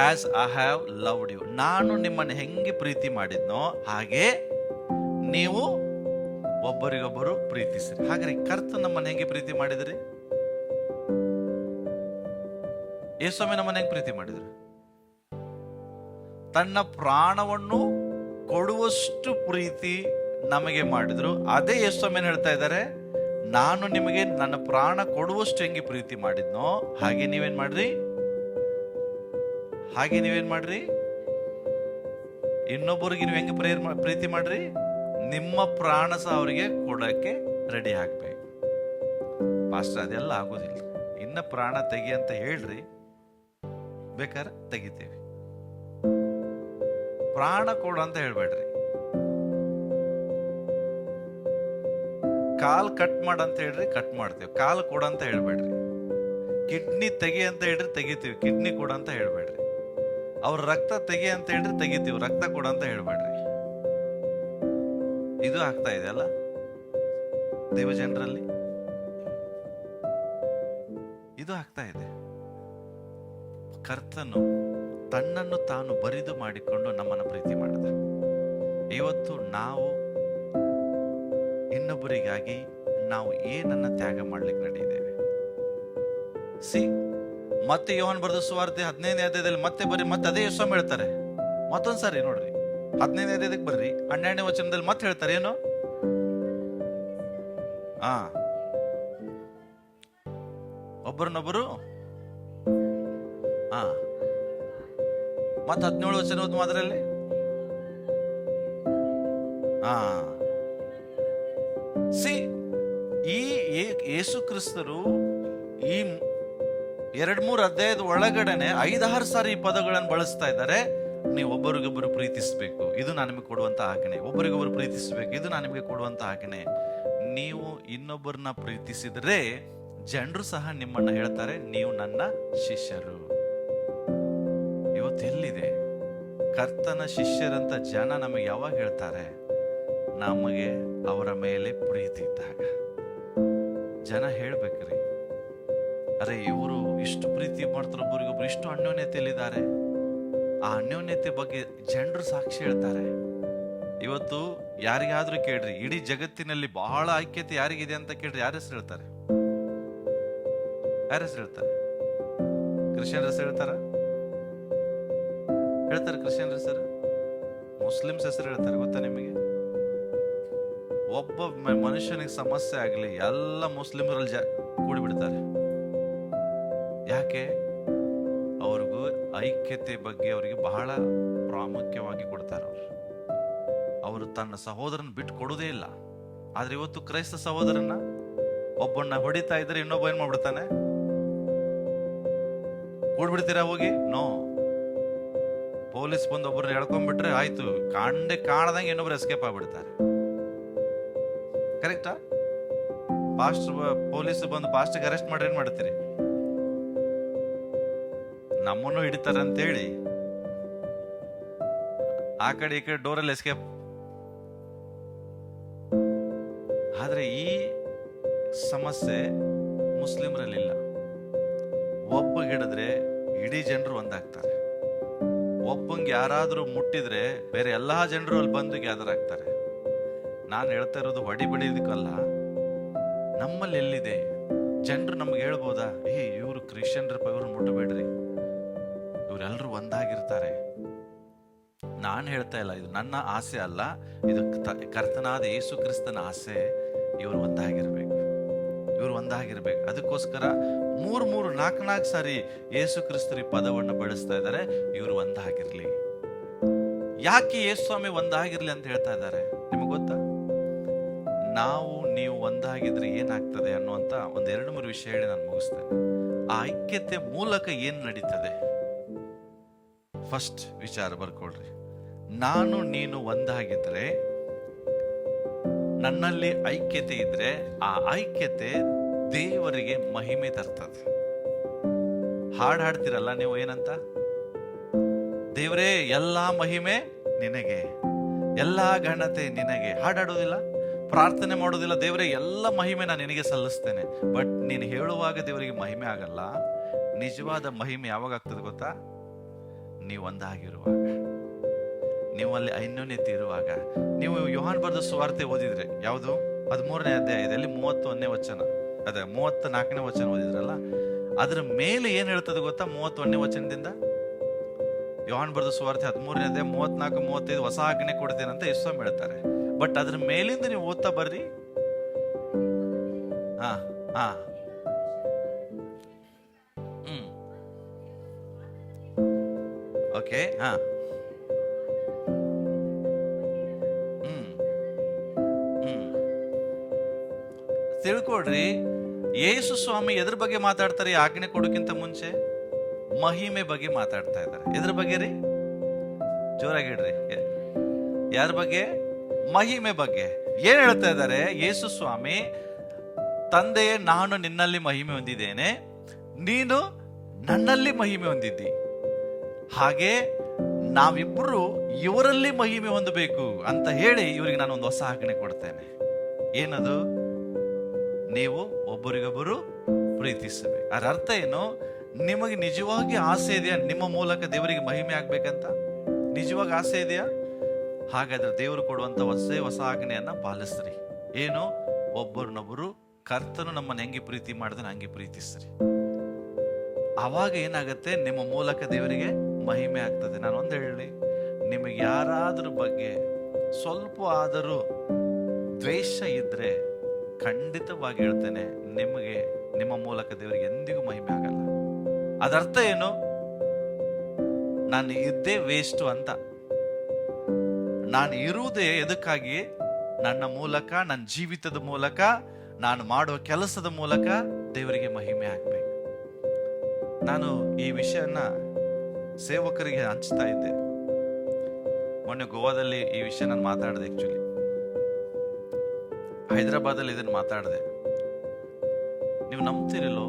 as I have loved you. ನಾನು ನಿಮ್ಮನ್ನು ಹೆಂಗೆ ಪ್ರೀತಿ ಮಾಡಿದ್ನೋ ಹಾಗೆ ನೀವು ಒಬ್ಬರಿಗೊಬ್ಬರು ಪ್ರೀತಿಸ್ರಿ. ಹಾಗಾದ್ರೆ ಕರ್ತ ನಮ್ಮನ್ನು ಹೆಂಗೆ ಪ್ರೀತಿ ಮಾಡಿದ್ರಿ? ಯೇಸುಸ್ವಾಮಿ ನಮ್ಮನ್ನು ಹೆಂಗೆ ಪ್ರೀತಿ ಮಾಡಿದ್ರು? ತನ್ನ ಪ್ರಾಣವನ್ನು ಕೊಡುವಷ್ಟು ಪ್ರೀತಿ ನಮಗೆ ಮಾಡಿದ್ರು. ಅದೇ ಯೇಸುಸ್ವಾಮಿ ಹೇಳ್ತಾ ಇದ್ದಾರೆ, ನಾನು ನಿಮಗೆ ನನ್ನ ಪ್ರಾಣ ಕೊಡುವಷ್ಟು ಹೆಂಗೆ ಪ್ರೀತಿ ಮಾಡಿದ್ನೋ ಹಾಗೆ ನೀವೇನ್ ಮಾಡ್ರಿ ಇನ್ನೊಬ್ಬರಿಗೆ ನೀವು ಹೆಂಗೆ ಪ್ರೀತಿ ಮಾಡ್ರಿ? ನಿಮ್ಮ ಪ್ರಾಣ ಸಹ ಅವರಿಗೆ ಕೊಡಕ್ಕೆ ರೆಡಿ ಆಗ್ಬೇಕು. ಪಾಸ್ಟರ್ ಅದೆಲ್ಲ ಆಗೋದಿಲ್ಲ, ಇನ್ನ ಪ್ರಾಣ ತೆಗಿ ಅಂತ ಹೇಳ್ರಿ, ಬೇಕಾದ್ರೆ ತೆಗಿತೇವೆ. ಪ್ರಾಣ ಕೊಡು ಅಂತ ಹೇಳ್ಬೇಡ್ರಿ. ಕಾಲ್ ಕಟ್ ಮಾಡ ಅಂತ ಹೇಳ್ರಿ, ಕಟ್ ಮಾಡ್ತೇವೆ. ಕಾಲ್ ಕೊಡ ಅಂತ ಹೇಳ್ಬೇಡ್ರಿ. ಕಿಡ್ನಿ ತೆಗಿ ಅಂತ ಹೇಳ್ರಿ, ತೆಗಿತೀವಿ. ಕಿಡ್ನಿ ಕೊಡ ಅಂತ ಹೇಳ್ಬೇಡ್ರಿ. ಅವ್ರ ರಕ್ತ ತೆಗಿ ಅಂತ ಹೇಳ್ರಿ, ತೆಗಿತೀವಿ. ರಕ್ತ ಕೊಡ ಅಂತ ಹೇಳ್ಬೇಡ್ರಿ. ಇದು ಆಗ್ತಾ ಇದೆ ಅಲ್ಲ ದೇವಜನರಲ್ಲಿ? ಇದು ಆಗ್ತಾ ಇದೆ. ಕರ್ತನು ತನ್ನನ್ನು ತಾನು ಬರಿದು ಮಾಡಿಕೊಂಡು ನಮ್ಮನ್ನು ಪ್ರೀತಿ ಮಾಡಿದ. ಇವತ್ತು ನಾವು ಇನ್ನೊಬ್ಬರಿಗಾಗಿ ನಾವು ಏನನ್ನ ತ್ಯಾಗ ಮಾಡ್ಲಿಕ್ಕೆ ರೆಡಿ ಇದ್ದೇವೆ? ಮತ್ತೆ ಯೋಹಾನ್ ಬರೆದ ಸುವಾರ್ತೆ 15ನೇ ಅಧ್ಯಾಯದಲ್ಲಿ ಮತ್ತೆ ಅದೇ ಯೇಸು ಹೇಳ್ತಾರೆ. ಮತ್ತೊಂದ್ಸಾರಿ ನೋಡ್ರಿ, 15ನೇ ಅಧ್ಯಾಯಕ್ಕೆ ಬರ್ರಿ, 12ನೇ ವಚನದಲ್ಲಿ ಮತ್ತೆ ಹೇಳ್ತಾರೆ ಏನು? ಒಬ್ಬರನ್ನೊಬ್ಬರು ಮತ್ತೆ 17 ವಚನ ಓದು ಅದರಲ್ಲಿ. ಈ ಯೇಸು ಕ್ರಿಸ್ತರು ಈ 2-3 ಅಧ್ಯಾಯದ ಒಳಗಡೆನೆ 5-6 ಸಾರಿ ಈ ಪದಗಳನ್ನು ಬಳಸ್ತಾ ಇದ್ದಾರೆ. ನೀವು ಒಬ್ಬರಿಗೊಬ್ಬರು ಪ್ರೀತಿಸಬೇಕು, ಇದು ನಾನು ನಿಮಗೆ ಕೊಡುವಂತ ಆಜ್ಞೆ. ಒಬ್ಬರಿಗೊಬ್ಬರು ಪ್ರೀತಿಸಬೇಕು, ಇದು ನಾನು ನಿಮಗೆ ಕೊಡುವಂತ ಆಜ್ಞೆ. ನೀವು ಇನ್ನೊಬ್ಬರನ್ನ ಪ್ರೀತಿಸಿದರೆ ಜನರು ಸಹ ನಿಮ್ಮನ್ನ ಹೇಳ್ತಾರೆ, ನೀವು ನನ್ನ ಶಿಷ್ಯರು. ಇವತ್ತು ಎಲ್ಲಿದೆ ಕರ್ತನ ಶಿಷ್ಯರಂತ ಜನ? ನಮಗೆ ಯಾವಾಗ ಹೇಳ್ತಾರೆ? ನಮಗೆ ಅವರ ಮೇಲೆ ಪ್ರೀತಿ ಇದ್ದಾಗ ಜನ ಹೇಳ್ಬೇಕ್ರಿ, ಅರೆ ಇವರು ಇಷ್ಟು ಪ್ರೀತಿ ಮಾಡ್ತಾರೆ, ಒಬ್ಬರಿಗೊಬ್ರು ಇಷ್ಟು ಅನ್ಯೋನ್ಯತೆಯಲ್ಲಿದ್ದಾರೆ. ಆ ಅನ್ಯೋನ್ಯತೆ ಬಗ್ಗೆ ಜನರು ಸಾಕ್ಷಿ ಹೇಳ್ತಾರೆ. ಇವತ್ತು ಯಾರಿಗಾದ್ರೂ ಕೇಳ್ರಿ, ಇಡೀ ಜಗತ್ತಿನಲ್ಲಿ ಬಹಳ ಐಕ್ಯತೆ ಯಾರಿಗಿದೆ ಅಂತ ಕೇಳ್ರಿ, ಯಾರ ಹೆಸರು ಹೇಳ್ತಾರೆ? ಯಾರ ಹೆಸರು ಹೇಳ್ತಾರೆ? ಕ್ರಿಶ್ಚಿಯನ್ ಹೆಸರು ಹೇಳ್ತಾರ? ಹೇಳ್ತಾರೆ ಕ್ರಿಶ್ಚಿಯನ್ ಹೆಸರು? ಮುಸ್ಲಿಮ್ಸ್ ಹೆಸರು ಹೇಳ್ತಾರೆ? ಗೊತ್ತಾ ನಿಮಗೆ? ಒಬ್ಬ ಮನುಷ್ಯನಿಗೆ ಸಮಸ್ಯೆ ಆಗಲಿ ಎಲ್ಲ ಮುಸ್ಲಿಮರಲ್ಲಿ ಕೂಡಿ ಬಿಡ್ತಾರೆ. ಯಾಕೆ? ಅವ್ರಿಗೂ ಐಕ್ಯತೆ ಬಗ್ಗೆ ಅವರಿಗೆ ಬಹಳ ಪ್ರಾಮುಖ್ಯವಾಗಿ ಕೊಡ್ತಾರೆ. ಅವರು ತನ್ನ ಸಹೋದರನ ಬಿಟ್ಟು ಕೊಡುವುದೇ ಇಲ್ಲ. ಆದ್ರೆ ಇವತ್ತು ಕ್ರೈಸ್ತ ಸಹೋದರನ ಒಬ್ಬನ್ನ ಹೊಡಿತಾ ಇದ್ರೆ ಇನ್ನೊಬ್ಬ ಏನ್ ಮಾಡ್ಬಿಡ್ತಾನೆ? ಕೂಡ್ಬಿಡ್ತೀರಾ ಹೋಗಿ? ನೋ. ಪೊಲೀಸ್ ಬಂದು ಒಬ್ಬರನ್ನ ಎಳ್ಕೊಂಡ್ಬಿಟ್ರೆ ಆಯ್ತು, ಕಾಣದಂಗೆ ಇನ್ನೊಬ್ರು ಎಸ್ಕೇಪ್ ಆಗ್ಬಿಡ್ತಾರೆ. ಕರೆಕ್ಟಾ? ಪೊಲೀಸ್ ಬಂದು ಪಾಸ್ಟ್ಗೆ ಅರೆಸ್ಟ್ ಮಾಡ್ರಿ, ಏನ್ ಮಾಡ್ತೀರಿ? ನಮ್ಮನ್ನು ಹಿಡಿತಾರೆ ಅಂತೇಳಿ ಆ ಕಡೆ ಈ ಕಡೆ ಡೋರಲ್ಲಿ ಎಸ್ಕೇಪ್. ಆದ್ರೆ ಈ ಸಮಸ್ಯೆ ಮುಸ್ಲಿಮರಲ್ಲಿಲ್ಲ. ಒಬ್ಬ ಹಿಡಿದ್ರೆ ಇಡೀ ಜನರು ಒಂದಾಗ್ತಾರೆ. ಒಬ್ಬಂಗೆ ಯಾರಾದ್ರೂ ಮುಟ್ಟಿದ್ರೆ ಬೇರೆ ಎಲ್ಲಾ ಜನರು ಅಲ್ಲಿ ಬಂದು ಗ್ಯಾದರ್ ಆಗ್ತಾರೆ. ನಾನು ಹೇಳ್ತಾ ಇರೋದು ಹೊಡಿ ಬಡಿಯೋದಕ್ಕಲ್ಲ. ನಮ್ಮಲ್ಲಿ ಎಲ್ಲಿದೆ? ಜನರು ನಮ್ಗೆ ಹೇಳ್ಬೋದಾ, ಇವರು ಕ್ರಿಶ್ಚಿಯನ್ರಪ್ಪ, ಇವ್ರು ಮುಟ್ಟಬೇಡ್ರಿ, ಇವರೆಲ್ಲರೂ ಒಂದಾಗಿರ್ತಾರೆ. ನಾನು ಹೇಳ್ತಾ ಇಲ್ಲ, ಇದು ನನ್ನ ಆಸೆ ಅಲ್ಲ, ಇದು ಕರ್ತನಾದ ಯೇಸು ಕ್ರಿಸ್ತನ ಆಸೆ. ಇವರು ಒಂದಾಗಿರ್ಬೇಕು, ಇವರು ಒಂದಾಗಿರ್ಬೇಕು. ಅದಕ್ಕೋಸ್ಕರ 3-4 ಸಾರಿ ಯೇಸು ಕ್ರಿಸ್ತರು ಈ ಪದವನ್ನು ಬಳಸ್ತಾ ಇದ್ದಾರೆ, ಇವರು ಒಂದಾಗಿರ್ಲಿ. ಯಾಕೆ ಯೇಸು ಸ್ವಾಮಿ ಒಂದಾಗಿರ್ಲಿ ಅಂತ ಹೇಳ್ತಾ ಇದ್ದಾರೆ ನಿಮಗೆ ಗೊತ್ತಾ? ನಾವು ನೀವು ಒಂದಾಗಿದ್ರೆ ಏನಾಗ್ತದೆ ಅನ್ನುವಂತ 1-2-3 ವಿಷಯ ಹೇಳಿ ನಾನು ಮುಗಿಸ್ತೇನೆ. ಆ ಐಕ್ಯತೆ ಮೂಲಕ ಏನ್ ನಡೀತದೆ? ಫಸ್ಟ್ ವಿಚಾರ ಬರ್ಕೊಳ್ರಿ. ನಾನು ನೀನು ಒಂದಾಗಿದ್ರೆ, ನನ್ನಲ್ಲಿ ಐಕ್ಯತೆ ಇದ್ರೆ, ಆ ಐಕ್ಯತೆ ದೇವರಿಗೆ ಮಹಿಮೆ ತರ್ತದೆ. ಹಾಡ್ತಿರಲ್ಲ ನೀವು, ಏನಂತ? ದೇವರೇ ಎಲ್ಲಾ ಮಹಿಮೆ ನಿನಗೆ, ಎಲ್ಲಾ ಘನತೆ ನಿನಗೆ. ಹಾಡಾಡೋದಿಲ್ಲ, ಪ್ರಾರ್ಥನೆ ಮಾಡೋದಿಲ್ಲ, ದೇವರೇ ಎಲ್ಲ ಮಹಿಮೆ ನಾನು ನಿನಗೆ ಸಲ್ಲಿಸ್ತೇನೆ. ಬಟ್ ನೀನು ಹೇಳುವಾಗ ದೇವರಿಗೆ ಮಹಿಮೆ ಆಗಲ್ಲ. ನಿಜವಾದ ಮಹಿಮೆ ಯಾವಾಗ ಆಗ್ತದೆ ಗೊತ್ತಾ? ನೀವು ಒಂದಾಗಿರುವಾಗ, ನೀವು ಅಲ್ಲಿ ಅನ್ಯೋನ್ಯತೆ ಇರುವಾಗ. ನೀವು ಯೋಹಾನ್ ಬರೆದ ಸುವಾರ್ತೆ ಓದಿದ್ರೆ, ಯಾವುದು 13ನೇ ಅಧ್ಯಾಯದಲ್ಲಿ 31ನೇ ವಚನ, ಅದೇ 34ನೇ ವಚನ ಓದಿದ್ರಲ್ಲ, ಅದ್ರ ಮೇಲೆ ಏನ್ ಹೇಳ್ತದೆ ಗೊತ್ತಾ? 31ನೇ ವಚನದಿಂದ ಯೋಹಾನ್ ಬರೆದ ಸುವಾರ್ತೆ 13ನೇ ಅಧ್ಯಾಯ 34-35 ಹೊಸ ಆಜ್ಞೆ ಕೊಡ್ತೇನೆ ಅಂತ ಯೇಸು ಹೇಳ್ತಾರೆ. ಬಟ್ ಅದ್ರ ಮೇಲಿಂದ ನೀವು ಓದ್ತಾ ಬರ್ರಿ. ಓಕೆ. ತಿಳ್ಕೊಡ್ರಿ, ಯೇಸು ಸ್ವಾಮಿ ಎದ್ರ ಬಗ್ಗೆ ಮಾತಾಡ್ತಾರೆ? ಆಜ್ಞೆ ಕೊಡೋಕ್ಕಿಂತ ಮುಂಚೆ ಮಹಿಮೆ ಬಗ್ಗೆ ಮಾತಾಡ್ತಾ ಇದ್ದಾರೆ. ಎದ್ರ ಬಗ್ಗೆ ರೀ? ಜೋರಾಗಿ ಹೇಳ್ರಿ. ಯಾರ ಬಗ್ಗೆ? ಮಹಿಮೆ ಬಗ್ಗೆ. ಏನ್ ಹೇಳ್ತಾ ಇದ್ದಾರೆ ಯೇಸು ಸ್ವಾಮಿ? ತಂದೆಯೇ, ನಾನು ನಿನ್ನಲ್ಲಿ ಮಹಿಮೆ ಹೊಂದಿದ್ದೇನೆ, ನೀನು ನನ್ನಲ್ಲಿ ಮಹಿಮೆ ಹೊಂದಿದ್ದಿ, ಹಾಗೆ ನಾವಿಬ್ಬರು ಇವರಲ್ಲಿ ಮಹಿಮೆ ಹೊಂದಬೇಕು ಅಂತ ಹೇಳಿ ಇವರಿಗೆ ನಾನು ಒಂದು ಹೊಸ ಆಜ್ಞೆ ಕೊಡ್ತೇನೆ. ಏನದು? ನೀವು ಒಬ್ಬರಿಗೊಬ್ಬರು ಪ್ರೀತಿಸಬೇಕು. ಅದರ ಅರ್ಥ ಏನು? ನಿಮಗೆ ನಿಜವಾಗಿ ಆಸೆ ಇದೆಯಾ ನಿಮ್ಮ ಮೂಲಕ ದೇವರಿಗೆ ಮಹಿಮೆ ಆಗ್ಬೇಕಂತ? ನಿಜವಾಗಿ ಆಸೆ ಇದೆಯಾ? ಹಾಗಾದ್ರೆ ದೇವರು ಕೊಡುವಂತ ಹೊಸ ಆಜ್ಞೆಯನ್ನ ಪಾಲಿಸ್ರಿ. ಏನು? ಒಬ್ಬರನ್ನೊಬ್ಬರು ಕರ್ತನು ನಮ್ಮನ್ನು ಹೆಂಗೆ ಪ್ರೀತಿ ಮಾಡಿದ್ರೆ ಹಂಗೆ ಪ್ರೀತಿಸ್ರಿ. ಆವಾಗ ಏನಾಗತ್ತೆ? ನಿಮ್ಮ ಮೂಲಕ ದೇವರಿಗೆ ಮಹಿಮೆ ಆಗ್ತದೆ. ನಾನು ಒಂದು ಹೇಳಿ, ನಿಮಗೆ ಯಾರಾದ್ರ ಬಗ್ಗೆ ಸ್ವಲ್ಪ ಆದರೂ ದ್ವೇಷ ಇದ್ರೆ ಖಂಡಿತವಾಗಿ ಹೇಳ್ತೇನೆ, ನಿಮಗೆ ನಿಮ್ಮ ಮೂಲಕ ದೇವರಿಗೆ ಎಂದಿಗೂ ಮಹಿಮೆ ಆಗಲ್ಲ. ಅದರ್ಥ ಏನು? ನಾನು ಇದ್ದೇ ವೇಸ್ಟ್ ಅಂತ. ನಾನು ಇರುವುದೇ ಎದಕ್ಕಾಗಿ? ನನ್ನ ಮೂಲಕ, ನನ್ನ ಜೀವಿತದ ಮೂಲಕ, ನಾನು ಮಾಡುವ ಕೆಲಸದ ಮೂಲಕ ದೇವರಿಗೆ ಮಹಿಮೆ ಆಗ್ಬೇಕು. ನಾನು ಈ ವಿಷಯನ ಸೇವಕರಿಗೆ ಹಂಚ್ತಾ ಇದ್ದೆ. ಮೊನ್ನೆ ಗೋವಾದಲ್ಲಿ ಈ ವಿಷಯ ನಾನು ಮಾತಾಡಿದೆ. ಆಕ್ಚುಲಿ ಹೈದರಾಬಾದಲ್ಲಿ ಇದನ್ನು ಮಾತಾಡಿದೆ. ನೀವು ನಂಬ್ತಿರಲ್ಲೋ,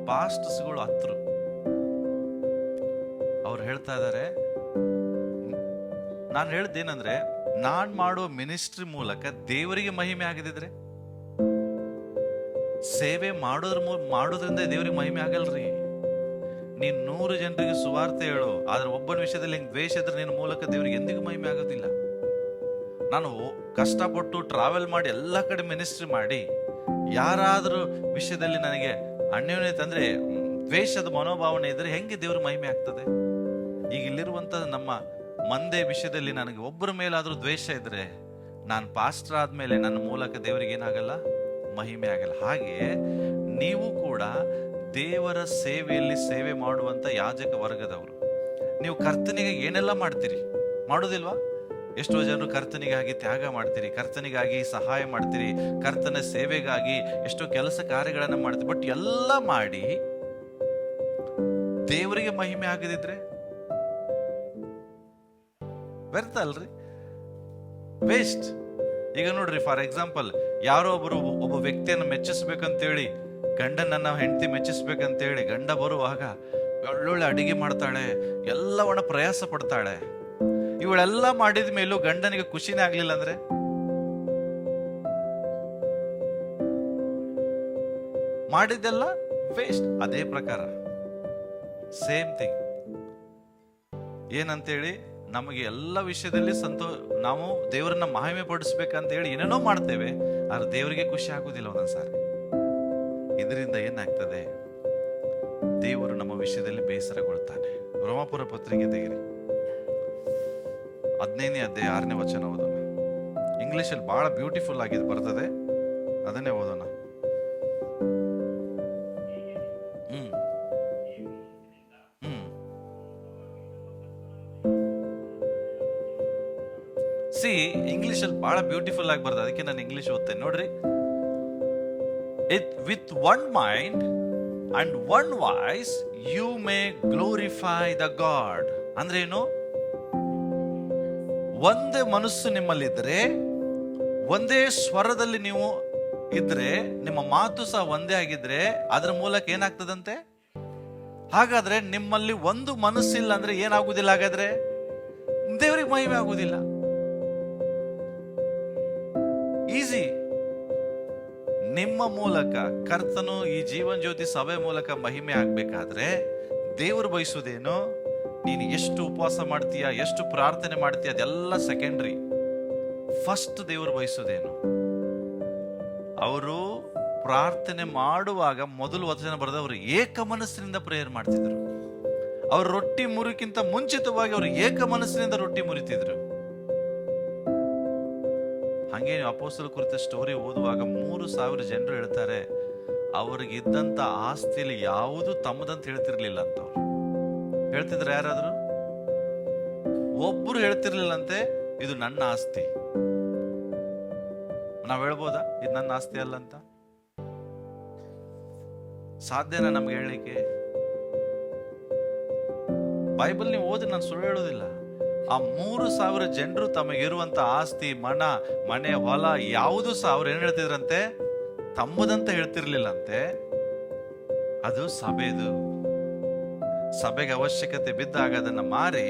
ಪಾಸ್ಟರ್ಸ್ಗಳು ಹತ್ರು ಅವ್ರು ಹೇಳ್ತಾ ಇದ್ದಾರೆ, ನಾನು ಹೇಳ್ದೇನಂದ್ರೆ, ನಾನ್ ಮಾಡುವ ಮಿನಿಸ್ಟ್ರಿ ಮೂಲಕ ದೇವರಿಗೆ ಮಹಿಮೆ ಆಗದಿದ್ರೆ, ಸೇವೆ ಮಾಡೋದ್ರಿಂದ ದೇವರಿಗೆ ಮಹಿಮೆ ಆಗಲ್ರಿ. ನೀನ್ 100 ಜನರಿಗೆ ಸುವಾರ್ತೆ ಹೇಳು, ಆದ್ರೆ ಒಬ್ಬನ ವಿಷಯದಲ್ಲಿ ಹಿಂಗ್ ದ್ವೇಷ ಇದ್ರೆ ನಿನ್ನ ಮೂಲಕ ದೇವರಿಗೆ ಎಂದಿಗೂ ಮಹಿಮೆ ಆಗೋದಿಲ್ಲ. ನಾನು ಕಷ್ಟಪಟ್ಟು ಟ್ರಾವೆಲ್ ಮಾಡಿ ಎಲ್ಲ ಕಡೆ ಮಿನಿಸ್ಟ್ರಿ ಮಾಡಿ, ಯಾರಾದ್ರೂ ವಿಷಯದಲ್ಲಿ ನನಗೆ ಅನ್ಯೋನ್ಯತೆ ಅಂದ್ರೆ ದ್ವೇಷದ ಮನೋಭಾವನೆ ಇದ್ರೆ ಹೆಂಗೆ ದೇವ್ರ ಮಹಿಮೆ ಆಗ್ತದೆ? ಈಗ ಇಲ್ಲಿರುವಂತ ನಮ್ಮ ಮಂದೆ ವಿಷಯದಲ್ಲಿ ನನಗೆ ಒಬ್ಬರ ಮೇಲಾದ್ರೂ ದ್ವೇಷ ಇದ್ರೆ, ನಾನು ಪಾಸ್ಟರ್ ಆದ್ಮೇಲೆ ನನ್ನ ಮೂಲಕ ದೇವರಿಗೆ ಏನಾಗಲ್ಲ, ಮಹಿಮೆ ಆಗಲ್ಲ. ಹಾಗೆ ನೀವು ಕೂಡ ದೇವರ ಸೇವೆಯಲ್ಲಿ ಸೇವೆ ಮಾಡುವಂತ ಯಾಜಕ ವರ್ಗದವರು. ನೀವು ಕರ್ತನಿಗೆ ಏನೆಲ್ಲ ಮಾಡ್ತೀರಿ? ಮಾಡೋದಿಲ್ವಾ? ಎಷ್ಟೋ ಜನರು ಕರ್ತನಿಗಾಗಿ ತ್ಯಾಗ ಮಾಡ್ತೀರಿ, ಕರ್ತನಿಗಾಗಿ ಸಹಾಯ ಮಾಡ್ತೀರಿ, ಕರ್ತನ ಸೇವೆಗಾಗಿ ಎಷ್ಟೋ ಕೆಲಸ ಕಾರ್ಯಗಳನ್ನ ಮಾಡ್ತೀರಿ. ಬಟ್ ಎಲ್ಲ ಮಾಡಿ ದೇವರಿಗೆ ಮಹಿಮೆ ಆಗದಿದ್ರೆ ವ್ಯರ್ಥ ಅಲ್ರಿ, ವೇಸ್ಟ್. ಈಗ ನೋಡ್ರಿ, ಫಾರ್ ಎಕ್ಸಾಂಪಲ್, ಯಾರೋ ಒಬ್ಬ ವ್ಯಕ್ತಿಯನ್ನು ಮೆಚ್ಚಿಸ್ಬೇಕಂತೇಳಿ, ಗಂಡನನ್ನ ಹೆಂಡತಿ ಮೆಚ್ಚಿಸ್ಬೇಕಂತೇಳಿ ಗಂಡ ಬರುವಾಗ ಒಳ್ಳೊಳ್ಳೆ ಅಡಿಗೆ ಮಾಡ್ತಾಳೆ, ಎಲ್ಲವನ್ನ ಪ್ರಯಾಸ ಪಡ್ತಾಳೆ. ಇವಳೆಲ್ಲ ಮಾಡಿದ ಮೇಲೂ ಗಂಡನಿಗೆ ಖುಷಿನೇ ಆಗ್ಲಿಲ್ಲ ಅಂದ್ರೆ ಮಾಡಿದ್ದೆಲ್ಲ ವೇಸ್ಟ್. ಅದೇ ಪ್ರಕಾರ ಸೇಮ್ ಥಿಂಗ್ ಏನಂತೇಳಿ, ನಮಗೆ ಎಲ್ಲ ವಿಷಯದಲ್ಲಿ ನಾವು ದೇವರನ್ನ ಮಹಿಮೆ ಪಡಿಸ್ಬೇಕಂತ ಹೇಳಿ ಏನೇನೋ ಮಾಡ್ತೇವೆ, ಆದ್ರೆ ದೇವರಿಗೆ ಖುಷಿ ಆಗುದಿಲ್ಲ ಒಂದೊಂದ್ಸಾರಿ. ಇದರಿಂದ ಏನಾಗ್ತದೆ? ದೇವರು ನಮ್ಮ ವಿಷಯದಲ್ಲಿ ಬೇಸರಗೊಳ್ತಾನೆ. ರೋಮಾಪುರ ಪತ್ರಿಕೆ ತೆಗಿರಿ, 15ನೇ ಅಧ್ಯಾಯ 6ನೇ ವಚನ ಓದೋಣ. ಇಂಗ್ಲಿಷಲ್ಲಿ ಬಹಳ ಬ್ಯೂಟಿಫುಲ್ ಆಗಿದೆ ಬರ್ತದೆ, ಅದನ್ನೇ ಓದೋಣ. ಇಂಗ್ಲಿಷಲ್ಲಿ ಬಹಳ ಬ್ಯೂಟಿಫುಲ್ ಆಗಿ ಬರ್ತದೆ, ಅದಕ್ಕೆ ನಾನು ಇಂಗ್ಲಿಷ್ ಓದ್ತೇನೆ ನೋಡ್ರಿ. With one mind and one voice you may glorify the god. ಅಂದ್ರೆ ಏನು? ಒಂದೇ ಮನಸ್ಸು ನಿಮ್ಮಲ್ಲಿದ್ರೆ, ಒಂದೇ ಸ್ವರದಲ್ಲಿ ನೀವು ಇದ್ರೆ, ನಿಮ್ಮ ಮಾತು ಸಹ ಒಂದೇ ಆಗಿದ್ರೆ ಅದ್ರ ಮೂಲಕ ಏನಾಗ್ತದಂತೆ? ಹಾಗಾದ್ರೆ ನಿಮ್ಮಲ್ಲಿ ಒಂದು ಮನಸ್ಸಿಲ್ಲ ಅಂದ್ರೆ ಏನಾಗುದಿಲ್ಲ? ಹಾಗಾದ್ರೆ ದೇವರಿಗೆ ಮಹಿಮೆ ಆಗುದಿಲ್ಲ. ಈಸಿ. ನಿಮ್ಮ ಮೂಲಕ ಕರ್ತನು ಈ ಜೀವನ್ ಜ್ಯೋತಿ ಸಭೆ ಮೂಲಕ ಮಹಿಮೆ ಆಗ್ಬೇಕಾದ್ರೆ ದೇವರು ಬಯಸುವುದೇನು? ನೀನು ಎಷ್ಟು ಉಪವಾಸ ಮಾಡ್ತೀಯ, ಎಷ್ಟು ಪ್ರಾರ್ಥನೆ ಮಾಡ್ತೀಯ, ಅದೆಲ್ಲ ಸೆಕೆಂಡ್ರಿ. ಫಸ್ಟ್ ದೇವರು ಬಯಸುವುದೇನು? ಅವರು ಪ್ರಾರ್ಥನೆ ಮಾಡುವಾಗ ಮೊದಲು ವಚನ ಬರೆದವರು ಏಕ ಮನಸ್ಸಿನಿಂದ ಪ್ರೇಯರ್ ಮಾಡ್ತಿದ್ರು. ಅವರು ರೊಟ್ಟಿ ಮುರಿಕ್ಕಿಂತ ಮುಂಚಿತವಾಗಿ ಅವರು ಏಕ ಮನಸ್ಸಿನಿಂದ ರೊಟ್ಟಿ ಮುರಿತಿದ್ರು. ಹಂಗೆ ನೀವು ಅಪೊಸ್ತಲರ ಕುರಿತ ಸ್ಟೋರಿ ಓದುವಾಗ 3,000 ಜನರು ಹೇಳ್ತಾರೆ, ಅವ್ರಿಗಿದ್ದಂತ ಆಸ್ತಿಯಲ್ಲಿ ಯಾವುದು ತಮ್ಮದಂತ ಹೇಳ್ತಿರ್ಲಿಲ್ಲ ಅಂತ. ಅವ್ರು ಹೇಳ್ತಿದ್ರೆ ಯಾರಾದ್ರು? ಒಬ್ರು ಹೇಳ್ತಿರ್ಲಿಲ್ಲಂತೆ, ಇದು ನನ್ನ ಆಸ್ತಿ. ನಾವ್ ಹೇಳ್ಬೋದಾ ಇದು ನನ್ನ ಆಸ್ತಿ ಅಲ್ಲ ಅಂತ? ಸಾಧ್ಯನಾ ನಮ್ಗೆ ಹೇಳಲಿಕ್ಕೆ? ಬೈಬಲ್ ನೀವು ಓದಿ, ನಾನು ಸುಳ್ಳು ಹೇಳೋದಿಲ್ಲ. ಆ 3,000 ಜನರು ತಮಗಿರುವಂತ ಆಸ್ತಿ, ಮನೆ ಹೊಲ ಯಾವುದು ಸಹ ಅವ್ರು ಏನ್ ಹೇಳ್ತಿದ್ರಂತೆ? ತಮ್ಮದಂತ ಹೇಳ್ತಿರ್ಲಿಲ್ಲಂತೆ. ಅದು ಸಭೆದು. ಸಭೆಗೆ ಅವಶ್ಯಕತೆ ಬಿದ್ದಾಗ ಅದನ್ನ ಮಾರಿ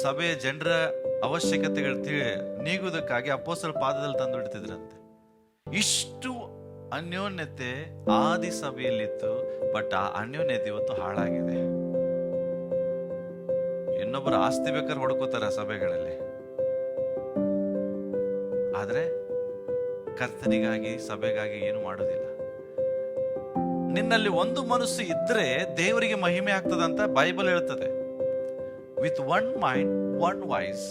ಸಭೆಯ ಜನರ ಅವಶ್ಯಕತೆಗಳು ನೀಗುವುದಕ್ಕಾಗಿ ಅಪೊಸ್ತಲರ ಪಾದದಲ್ಲಿ ತಂದು ಇಡ್ತಿದ್ರಂತೆ. ಇಷ್ಟು ಅನ್ಯೋನ್ಯತೆ ಆದಿ ಸಭೆಯಲ್ಲಿತ್ತು. ಬಟ್ ಆ ಅನ್ಯೋನ್ಯತೆ ಇವತ್ತು ಹಾಳಾಗಿದೆ. ಇನ್ನೊಬ್ಬರು ಆಸ್ತಿ ಬೇಕಾದ್ರೆ ಹೊಡ್ಕೋತಾರೆ ಸಭೆಗಳಲ್ಲಿ, ಆದ್ರೆ ಕರ್ತನಿಗಾಗಿ ಸಭೆಗಾಗಿ ಏನು ಮಾಡೋದಿಲ್ಲ. ನಿನ್ನಲ್ಲಿ ಒಂದು ಮನಸ್ಸು ಇದ್ರೆ ದೇವರಿಗೆ ಮಹಿಮೆ ಆಗ್ತದಂತ ಬೈಬಲ್ ಹೇಳ್ತದೆ. With one mind one voice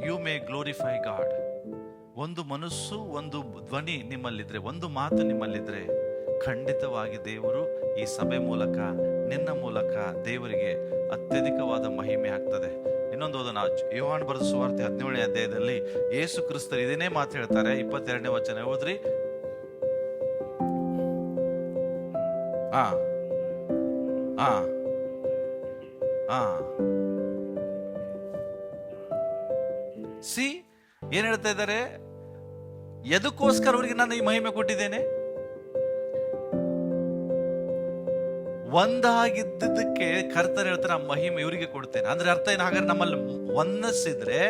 you may glorify God. ಒಂದು ಮನಸ್ಸು, ಒಂದು ಧ್ವನಿ ನಿಮ್ಮಲ್ಲಿದ್ರೆ, ಒಂದು ಮಾತು ನಿಮ್ಮಲ್ಲಿದ್ರೆ, ಖಂಡಿತವಾಗಿ ದೇವರು ಈ ಸಭೆ ಮೂಲಕ, ನಿನ್ನ ಮೂಲಕ ದೇವರಿಗೆ ಅತ್ಯಧಿಕವಾದ ಮಹಿಮೆ ಆಗ್ತದೆ. ಇನ್ನೊಂದು ಓದೋಣ, ಯೋಹಾನ ಬರೆದ ಸುವಾರ್ತೆ 17ನೇ ಅಧ್ಯಾಯದಲ್ಲಿ ಯೇಸು ಕ್ರಿಸ್ತರು ಇದನ್ನೇ ಮಾತು ಹೇಳ್ತಾರೆ. 22ನೇ ವಚನ ಓದ್ರಿ. ಸಿ ಏನ್ ಹೇಳ್ತಾ ಇದ್ದಾರೆ? ಎದಕ್ಕೋಸ್ಕರ ಅವರಿಗೆ ನಾನು ಈ ಮಹಿಮೆ ಕೊಟ್ಟಿದ್ದೇನೆ? ಒಂದಾಗಿದ್ದಕ್ಕೆ ಕರ್ತರು ಹೇಳ್ತಾರೆ, ಆ ಮಹಿಮೆ ಇವರಿಗೆ ಕೊಡ್ತೇನೆ. ಅಂದ್ರೆ ಅರ್ಥ ಏನು? ಹಾಗಾದ್ರೆ ನಮ್ಮಲ್ಲಿ ಒಂದಸಿದ್ರೆ,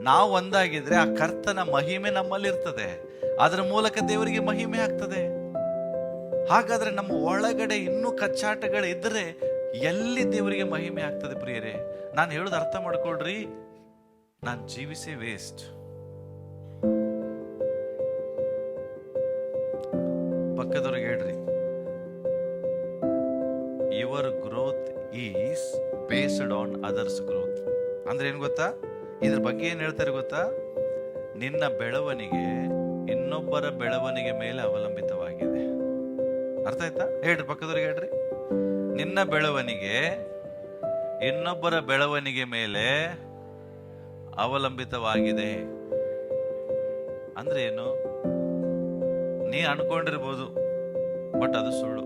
ನಾವು ಒಂದಾಗಿದ್ರೆ ಆ ಕರ್ತನ ಮಹಿಮೆ ನಮ್ಮಲ್ಲಿ ಇರ್ತದೆ, ಅದರ ಮೂಲಕ ದೇವರಿಗೆ ಮಹಿಮೆ ಆಗ್ತದೆ. ಹಾಗಾದ್ರೆ ನಮ್ಮ ಒಳಗಡೆ ಇನ್ನೂ ಕಚ್ಚಾಟಗಳು ಇದ್ರೆ ಎಲ್ಲಿ ದೇವರಿಗೆ ಮಹಿಮೆ ಆಗ್ತದೆ? ಪ್ರಿಯರೇ, ನಾನು ಹೇಳೋದು ಅರ್ಥ ಮಾಡ್ಕೊಳ್ರಿ. ನಾನು ಜೀವಿಸಿ ವೇಸ್ಟ್. ಪಕ್ಕದವ್ರಿಗೆ ಹೇಳ್ರಿ, your growth is based on others growth. ಅಂದ್ರೆ ಏನ್ ಗೊತ್ತಾ? ಇದ್ರ ಬಗ್ಗೆ ಏನ್ ಹೇಳ್ತಾರೆ ಗೊತ್ತಾ? ನಿನ್ನ ಬೆಳವಣಿಗೆ ಇನ್ನೊಬ್ಬರ ಬೆಳವಣಿಗೆ ಮೇಲೆ ಅವಲಂಬಿತವಾಗಿದೆ. ಅರ್ಥ ಆಯ್ತಾ? ಹೇಳ್ರಿ, ಪಕ್ಕದವ್ರಿಗೆ ಹೇಳ್ರಿ, ನಿನ್ನ ಬೆಳವಣಿಗೆ ಇನ್ನೊಬ್ಬರ ಬೆಳವಣಿಗೆ ಮೇಲೆ ಅವಲಂಬಿತವಾಗಿದೆ. ಅಂದ್ರೆ ಏನು? ನೀ ಅನ್ಕೊಂಡಿರ್ಬೋದು, ಬಟ್ ಅದು ಸುಳ್ಳು.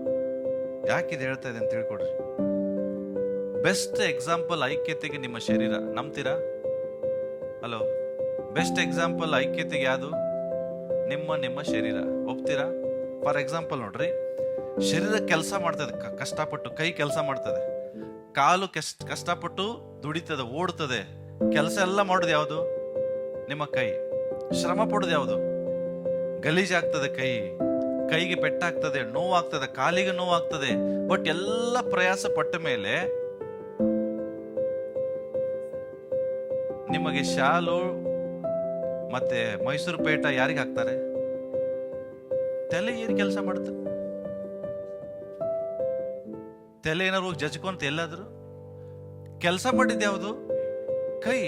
ಯಾಕಿದು ಹೇಳ್ತಾ ಇದೆ ಅಂತ ತಿಳ್ಕೊಡ್ರಿ. ಬೆಸ್ಟ್ ಎಕ್ಸಾಂಪಲ್ ಐಕ್ಯತೆಗೆ ನಿಮ್ಮ ಶರೀರ. ನಂಬ್ತೀರಾ? ಹಲೋ, ಬೆಸ್ಟ್ ಎಕ್ಸಾಂಪಲ್ ಐಕ್ಯತೆಗೆ ಯಾವುದು? ನಿಮ್ಮ ಶರೀರ. ಒಪ್ತೀರಾ? ಫಾರ್ ಎಕ್ಸಾಂಪಲ್ ನೋಡ್ರಿ, ಶರೀರ ಕೆಲಸ ಮಾಡ್ತದೆ ಕಷ್ಟಪಟ್ಟು, ಕೈ ಕೆಲಸ ಮಾಡ್ತದೆ, ಕಾಲು ಕಷ್ಟಪಟ್ಟು ದುಡಿತದೆ, ಓಡ್ತದೆ, ಕೆಲಸ ಎಲ್ಲ ಮಾಡೋದು ಯಾವುದು? ನಿಮ್ಮ ಕೈ. ಶ್ರಮ ಪಡೋದು ಯಾವುದು? ಗಲೀಜಾಗ್ತದೆ ಕೈಗೆ ಪೆಟ್ಟಾಗ್ತದೆ, ನೋವಾಗ್ತದೆ, ಕಾಲಿಗೆ ನೋವಾಗ್ತದೆ. ಬಟ್ ಎಲ್ಲ ಪ್ರಯಾಸ ಪಟ್ಟ ಮೇಲೆ ನಿಮಗೆ ಶಾಲು ಮತ್ತೆ ಮೈಸೂರು ಪೇಟ ಯಾರಿಗೆ ಹಾಕ್ತಾರೆ? ತಲೆ ಏನು ಕೆಲಸ ಮಾಡುತ್ತೆ? ತಲೆ ಏನಾರು ಹೋಗಿ ಜಜ್ಕೊಂತ ಎಲ್ಲಾದ್ರು? ಕೆಲಸ ಮಾಡಿದ್ದು ಯಾವುದು? ಕೈ.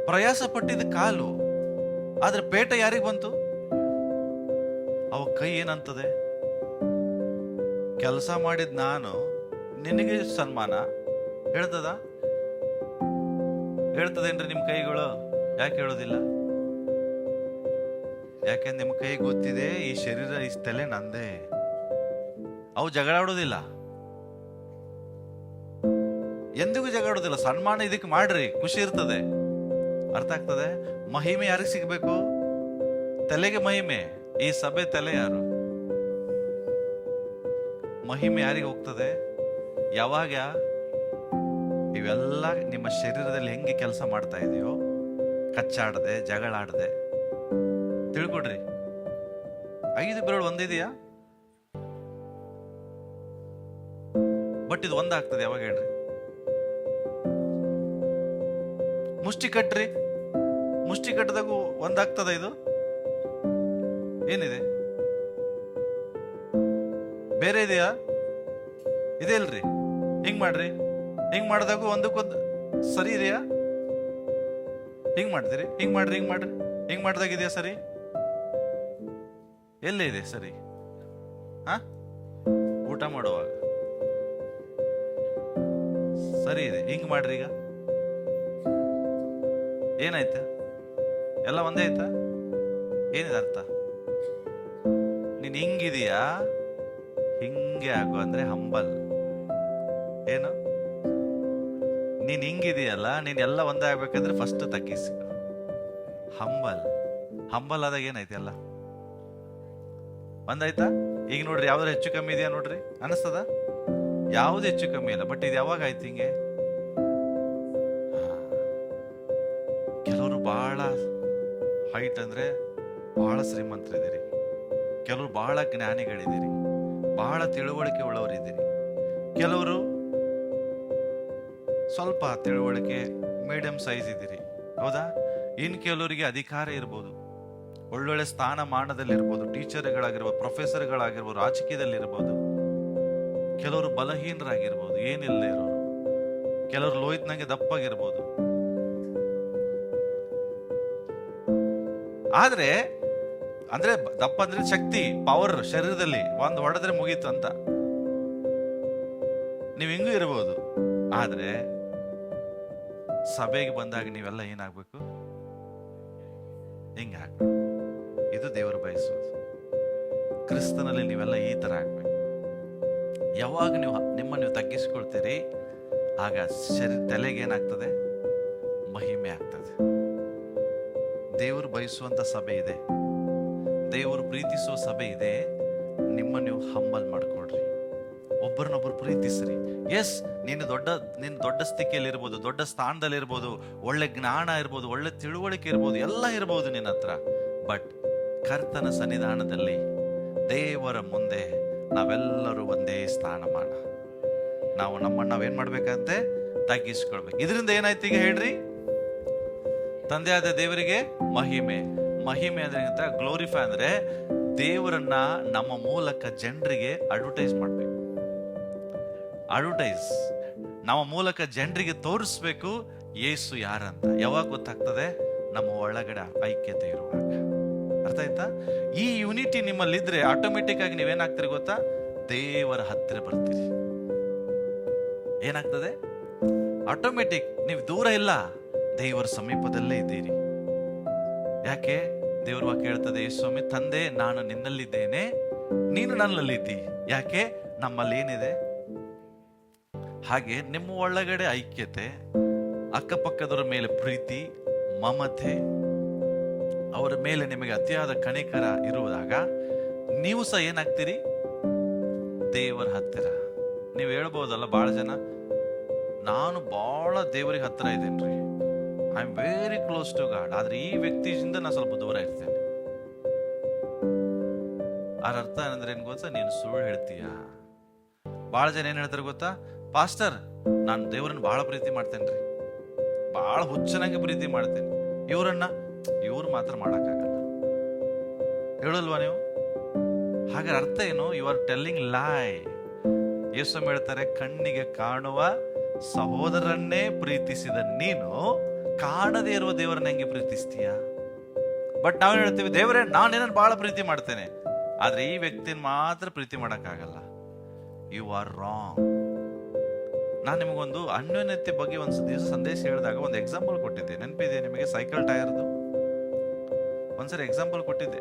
ಪ್ರಯಾಸ ಪಟ್ಟಿದ್ದು ಕಾಲು. ಆದ್ರೆ ಪೇಟ ಯಾರಿಗೆ ಬಂತು? ಅವ ಕೈ ಏನಂತದೆ? ಕೆಲಸ ಮಾಡಿದ್ ನಾನು, ನಿನಗೆ ಸನ್ಮಾನ ಹೇಳ್ತದ? ಹೇಳ್ತದೇನ್ರಿ ನಿಮ್ ಕೈಗಳು? ಯಾಕೆ ಹೇಳೋದಿಲ್ಲ? ಯಾಕೆ? ನಿಮ್ ಕೈ ಗೊತ್ತಿದೆ, ಈ ಶರೀರ, ಈ ತಲೆ ನಂದೇ. ಅವು ಜಗಳಾಡೋದಿಲ್ಲ, ಎಂದಿಗೂ ಜಗಳಾಡೋದಿಲ್ಲ. ಸನ್ಮಾನ ಇದಕ್ಕೆ ಮಾಡ್ರಿ, ಖುಷಿ ಇರ್ತದೆ. ಅರ್ಥ ಆಗ್ತದೆ? ಮಹಿಮೆ ಯಾರಿಗೆ ಸಿಗ್ಬೇಕು? ತಲೆಗೆ ಮಹಿಮೆ. ಈ ಸಭೆ ತಲೆ ಯಾರು? ಮಹಿಮೆ ಯಾರಿಗೆ ಹೋಗ್ತದೆ? ಯಾವಾಗ ಇವೆಲ್ಲ ನಿಮ್ಮ ಶರೀರದಲ್ಲಿ ಹೆಂಗೆ ಕೆಲಸ ಮಾಡ್ತಾ ಇದೆಯೋ, ಕಚ್ಚಾಡದೆ, ಜಗಳಾಡದೆ, ತಿಳ್ಕೊಡ್ರಿ. 5 ಬೆರಳು ಒಂದಿದೆಯಾ? ಬಟ್ ಇದು ಒಂದಾಗ್ತದೆ ಯಾವಾಗ ಹೇಳ್ರಿ? ಮುಷ್ಟಿ ಕಟ್ರಿ, ಮುಷ್ಟಿ ಕಟ್ಟದಾಗೂ ಒಂದಾಗ್ತದ? ಇದು ಏನಿದೆ? ಬೇರೆ ಇದೆಯಾ? ಇದೆ ಇಲ್ರಿ? ಹಿಂಗ್ ಮಾಡ್ರಿ, ಹಿಂಗ್ ಮಾಡಿದಾಗೂ ಒಂದಕ್ಕೊಂದು ಸರಿ ಇದೆಯಾ? ಹಿಂಗ್ ಮಾಡ್ತೀರಿ, ಹಿಂಗ್ ಮಾಡ್ರಿ, ಹಿಂಗ್ ಮಾಡ್ರಿ, ಹಿಂಗ್ ಮಾಡಿದಾಗ ಇದೆಯಾ ಸರಿ? ಎಲ್ಲೇ ಇದೆ ಸರಿ? ಊಟ ಮಾಡುವಾಗ ಸರಿ ಇದೆ, ಹಿಂಗ್ ಮಾಡ್ರಿ. ಈಗ ಏನಾಯ್ತು? ಎಲ್ಲ ಒಂದೇ ಆಯ್ತಾ? ಏನಿದೆ ಅರ್ಥ? ನೀನ್ ಹಿಂಗಿದೀಯಾ, ಹಿಂಗೆ ಆಗು ಅಂದ್ರೆ ಹಂಬಲ್. ಏನು? ನೀನ್ ಹಿಂಗಿದೀಯಲ್ಲ, ನೀನ್ ಎಲ್ಲ ಒಂದೇ ಆಗ್ಬೇಕಂದ್ರೆ ಫಸ್ಟ್ ತಗ್ಗಿಸಿ. ಹಂಬಲ್ ಆದಾಗ ಏನೈತಿ? ಎಲ್ಲ ಒಂದಾಯ್ತಾ? ಈಗ ನೋಡ್ರಿ, ಯಾವ್ದಾರು ಹೆಚ್ಚು ಕಮ್ಮಿ ಇದೆಯಾ ನೋಡ್ರಿ, ಅನಿಸ್ತದ? ಯಾವ್ದು ಹೆಚ್ಚು ಕಮ್ಮಿ ಇಲ್ಲ. ಬಟ್ ಇದು ಯಾವಾಗ ಆಯ್ತು ಹಿಂಗೆ? ಕೆಲವರು ಬಹಳ ಹೈಟ್ ಅಂದ್ರೆ ಬಹಳ ಶ್ರೀಮಂತರಿದ್ದೀರಿ, ಕೆಲವರು ಬಹಳ ಜ್ಞಾನಿಗಳಿದ್ದೀರಿ, ಬಹಳ ತಿಳುವಳಿಕೆ ಉಳ್ಳವರಿದ್ದೀರಿ, ಕೆಲವರು ಸ್ವಲ್ಪ ತಿಳುವಳಿಕೆ ಮೀಡಿಯಂ ಸೈಜ್ ಇದ್ದೀರಿ, ಹೌದಾ? ಇನ್ನು ಕೆಲವರಿಗೆ ಅಧಿಕಾರ ಇರ್ಬೋದು, ಒಳ್ಳೊಳ್ಳೆ ಸ್ಥಾನಮಾನದಲ್ಲಿರ್ಬೋದು, ಟೀಚರ್ಗಳಾಗಿರ್ಬೋದು, ಪ್ರೊಫೆಸರ್ಗಳಾಗಿರ್ಬೋದು, ರಾಜಕೀಯದಲ್ಲಿರ್ಬೋದು. ಕೆಲವರು ಬಲಹೀನರಾಗಿರ್ಬೋದು, ಏನಿಲ್ಲ ಇರೋರು. ಕೆಲವರು ಲೋಹಿತ್ನಂಗೆ ದಪ್ಪಾಗಿರ್ಬೋದು. ಆದ್ರೆ ಅಂದ್ರೆ ದಪ್ಪ ಅಂದ್ರೆ ಶಕ್ತಿ, ಪವರ್ ಶರೀರದಲ್ಲಿ ಒಂದು ಹೊಡೆದ್ರೆ ಮುಗೀತು ಅಂತ. ನೀವು ಹಿಂಗೂ ಇರಬಹುದು. ಆದ್ರೆ ಸಭೆಗೆ ಬಂದಾಗ ನೀವೆಲ್ಲ ಏನಾಗ್ಬೇಕು? ಹಿಂಗೆ ಆಗ್ಬೇಕು. ಇದು ದೇವರು ಬಯಸೋದು. ಕ್ರಿಸ್ತನಲ್ಲಿ ನೀವೆಲ್ಲ ಈ ತರ ಆಗ್ಬೇಕು. ಯಾವಾಗ ನೀವು ತಗ್ಗಿಸ್ಕೊಳ್ತೀರಿ, ಆಗ ತಲೆಗೆ ಏನಾಗ್ತದೆ? ಮಹಿಮೆ ಆಗ್ತದೆ. ದೇವರು ಬಯಸುವಂತ ಸಭೆ ಇದೆ, ದೇವರು ಪ್ರೀತಿಸುವ ಸಭೆ ಇದೆ. ನಿಮ್ಮ ನೀವು ಹಂಬಲ್ ಮಾಡ್ಕೊಳ್ರಿ, ಒಬ್ಬರನ್ನೊಬ್ರು ಪ್ರೀತಿಸ್ರಿ. ಎಸ್, ನೀನು ದೊಡ್ಡ ಸ್ಥಿತಿಯಲ್ಲಿ ಇರ್ಬೋದು, ದೊಡ್ಡ ಸ್ಥಾನದಲ್ಲಿ ಇರ್ಬೋದು, ಒಳ್ಳೆ ಜ್ಞಾನ ಇರ್ಬೋದು, ಒಳ್ಳೆ ತಿಳುವಳಿಕೆ ಇರ್ಬೋದು, ಎಲ್ಲ ಇರ್ಬೋದು ನಿನ್ನ ಹತ್ರ. ಬಟ್ ಕರ್ತನ ಸನ್ನಿಧಾನದಲ್ಲಿ, ದೇವರ ಮುಂದೆ ನಾವೆಲ್ಲರೂ ಒಂದೇ ಸ್ಥಾನಮಾನ. ನಾವು ನಮ್ಮನ್ನು ನಾವೇನ್ ಮಾಡ್ಬೇಕಂತೆ? ತಗ್ಗಿಸ್ಕೊಳ್ಬೇಕು. ಇದರಿಂದ ಏನಾಯ್ತು ಈಗ ಹೇಳ್ರಿ? ತಂದೆಯಾದ ದೇವರಿಗೆ ಮಹಿಮೆ. ಮಹಿಮೆ ಅಂದ್ರೆ ಗ್ಲೋರಿಫೈ ಅಂದ್ರೆ ದೇವರನ್ನ ನಮ್ಮ ಮೂಲಕ ಜನರಿಗೆ ಅಡ್ವರ್ಟೈಸ್ ಮಾಡ್ಬೇಕು. ನಮ್ಮ ಮೂಲಕ ಜನರಿಗೆ ತೋರಿಸ್ಬೇಕು ಯೇಸು ಯಾರಂತ. ಯಾವಾಗ ಗೊತ್ತಾಗ್ತದೆ? ನಮ್ಮ ಒಳಗಡೆ ಐಕ್ಯತೆ ಇರುವಾಗ. ಅರ್ಥ ಆಯ್ತಾ? ಈ ಯೂನಿಟಿ ನಿಮ್ಮಲ್ಲಿದ್ರೆ ಆಟೋಮೆಟಿಕ್ ಆಗಿ ನೀವೇನಾಗ್ತೀರಿ ಗೊತ್ತಾ? ದೇವರ ಹತ್ತಿರ ಬರ್ತೀರಿ. ಏನಾಗ್ತದೆ? ಆಟೋಮೆಟಿಕ್. ನೀವು ದೂರ ಇಲ್ಲ, ದೇವರ ಸಮೀಪದಲ್ಲೇ ಇದ್ದೀರಿ. ಯಾಕೆ? ದೇವರ ವಾಕ್ಯ ಹೇಳ್ತದೆ, ಸ್ವಾಮಿ ತಂದೆ ನಾನು ನಿನ್ನಲ್ಲಿದ್ದೇನೆ, ನೀನು ನನ್ನಲ್ಲಿದ್ದಿ. ಯಾಕೆ? ನಮ್ಮಲ್ಲಿ ಏನಿದೆ? ಹಾಗೆ ನಿಮ್ಮ ಒಳಗಡೆ ಐಕ್ಯತೆ, ಅಕ್ಕಪಕ್ಕದವರ ಮೇಲೆ ಪ್ರೀತಿ, ಮಮತೆ, ಅವರ ಮೇಲೆ ನಿಮಗೆ ಅತಿಯಾದ ಕನಿಕರ ಇರುವಾಗ ನೀವು ಸಹ ಏನಾಗ್ತೀರಿ? ದೇವರ ಹತ್ತಿರ. ನೀವು ಹೇಳ್ಬೋದಲ್ಲ, ಬಹಳ ಜನ ನಾನು ಬಹಳ ದೇವರಿಗೆ ಹತ್ತಿರ ಇದ್ದೇನ್ರಿ, I am very close to God, ಆದ್ರೆ ಈ ವ್ಯಕ್ತಿಯಿಂದ ನಾನು ಸ್ವಲ್ಪ ದೂರ ಇರ್ತೇನೆ. ಅದ್ರ ಅರ್ಥ ಏನಂದ್ರೆ ಏನ್ ಗೊತ್ತಾ? ನೀನು ಸುಳ್ಳು ಹೇಳ್ತೀಯ. ಬಹಳ ಜನ ಏನ್ ಹೇಳ್ತಾರೆ ಗೊತ್ತಾ? ಪಾಸ್ಟರ್, ನಾನು ದೇವರನ್ನ ಬಹಳ ಪ್ರೀತಿ ಮಾಡ್ತೇನ್ರಿ, ಬಹಳ ಹುಚ್ಚನಾಗಿ ಪ್ರೀತಿ ಮಾಡ್ತೇನೆ, ಇವ್ರು ಮಾತ್ರ ಮಾಡಕ್ಕಾಗಲ್ಲ. ಹೇಳಲ್ವಾ ನೀವು? ಹಾಗಾದ್ರೆ ಅರ್ಥ ಏನು? ಯು ಆರ್ ಟೆಲ್ಲಿಂಗ್ ಲೈ. ಯೇಸು ಹೇಳ್ತಾರೆ, ಕಣ್ಣಿಗೆ ಕಾಣುವ ಸಹೋದರನ್ನೇ ಪ್ರೀತಿಸಿದ ನೀನು ಕಾಣದೇ ಇರುವ ದೇವರನ್ನ ಹೆಂಗೆ ಪ್ರೀತಿಸ್ತೀಯ? ಬಟ್ ನಾವೇನ್ ಹೇಳ್ತೀವಿ? ದೇವರೇ ನಾನೇನನ್ನು ಬಹಳ ಪ್ರೀತಿ ಮಾಡ್ತೇನೆ, ಆದ್ರೆ ಈ ವ್ಯಕ್ತಿನ ಮಾತ್ರ ಪ್ರೀತಿ ಮಾಡಕ್ಕಾಗಲ್ಲ. You are wrong. ನಾನು ನಿಮಗೊಂದು ಅನ್ಯೋನ್ಯತೆ ಬಗ್ಗೆ ಒಂದು ದಿವಸ ಸಂದೇಶ ಹೇಳಿದಾಗ ಒಂದು ಎಕ್ಸಾಂಪಲ್ ಕೊಟ್ಟಿದ್ದೆ, ನೆನಪಿದೆ ನಿಮಗೆ? ಸೈಕಲ್ ಟೈರ್ದು ಒಂದ್ಸರಿ ಎಕ್ಸಾಂಪಲ್ ಕೊಟ್ಟಿದ್ದೆ.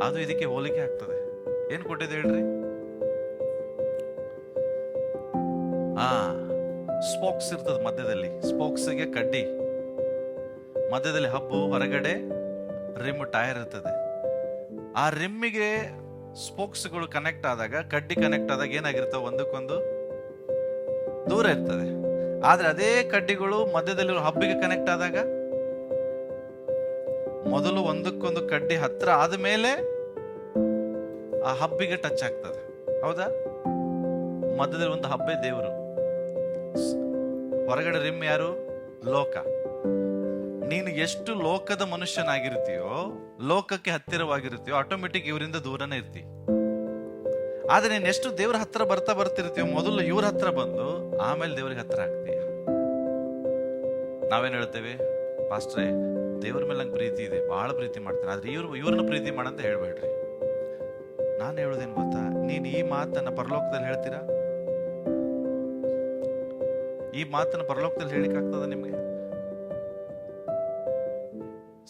ಅದು ಇದಕ್ಕೆ ಹೋಲಿಕೆ ಆಗ್ತದೆ. ಏನ್ ಕೊಟ್ಟಿದ್ದೆ ಹೇಳ್ರಿ? ಸ್ಪೋಕ್ಸ್ ಇರ್ತದೆ ಮಧ್ಯದಲ್ಲಿ, ಸ್ಪೋಕ್ಸ್ಗೆ ಕಡ್ಡಿ, ಮಧ್ಯದಲ್ಲಿ ಹಬ್ಬು, ಹೊರಗಡೆ ರಿಮ್ ಟೈರ್ ಇರ್ತದೆ. ಆ ರಿಮ್ಮಿಗೆ ಸ್ಪೋಕ್ಸ್ಗಳು ಕನೆಕ್ಟ್ ಆದಾಗ, ಕಡ್ಡಿ ಕನೆಕ್ಟ್ ಆದಾಗ ಏನಾಗಿರ್ತಾವ? ಒಂದಕ್ಕೊಂದು ದೂರ ಇರ್ತದೆ. ಆದ್ರೆ ಅದೇ ಕಡ್ಡಿಗಳು ಮಧ್ಯದಲ್ಲಿ ಹಬ್ಬಿಗೆ ಕನೆಕ್ಟ್ ಆದಾಗ ಮೊದಲು ಒಂದಕ್ಕೊಂದು ಕಡ್ಡಿ ಹತ್ರ ಆದ್ಮೇಲೆ ಆ ಹಬ್ಬಿಗೆ ಟಚ್ ಆಗ್ತದೆ. ಹೌದಾ? ಮಧ್ಯದಲ್ಲಿ ಒಂದು ಹಬ್ಬೆ ದೇವರು, ಹೊರಗಡೆ ರಿಮ್ ಯಾರು? ಲೋಕ. ನೀನು ಎಷ್ಟು ಲೋಕದ ಮನುಷ್ಯನಾಗಿರ್ತೀಯೋ, ಲೋಕಕ್ಕೆ ಹತ್ತಿರವಾಗಿರ್ತೀಯೋ, ಆಟೋಮೆಟಿಕ್ ಇವರಿಂದ ದೂರನೇ ಇರ್ತಿ. ಆದ್ರೆ ನೀನ್ ಎಷ್ಟು ದೇವ್ರ ಹತ್ರ ಬರ್ತಿರ್ತೀಯೋ, ಮೊದಲು ಇವ್ರ ಹತ್ರ ಬಂದು ಆಮೇಲೆ ದೇವ್ರಿಗೆ ಹತ್ರ ಆಗ್ತೀಯ. ನಾವೇನ್ ಹೇಳ್ತೇವೆ? ಪಾಸ್ಟ್ರೇ, ದೇವ್ರ ಮೇಲೆ ನಂಗೆ ಪ್ರೀತಿ ಇದೆ, ಬಹಳ ಪ್ರೀತಿ ಮಾಡ್ತೇನೆ, ಆದ್ರೆ ಇವ್ರನ್ನ ಪ್ರೀತಿ ಮಾಡಂತ ಹೇಳ್ಬೇಡ್ರಿ. ನಾನು ಹೇಳೋದೇನ್ ಗೊತ್ತಾ? ನೀನ್ ಈ ಮಾತನ್ನ ಪರಲೋಕದಲ್ಲಿ ಹೇಳ್ತೀರಾ? ಈ ಮಾತನ್ನ ಪರಲೋಕದಲ್ಲಿ ಹೇಳಿಕ್ ಆಗ್ತದ ನಿಮ್ಗೆ?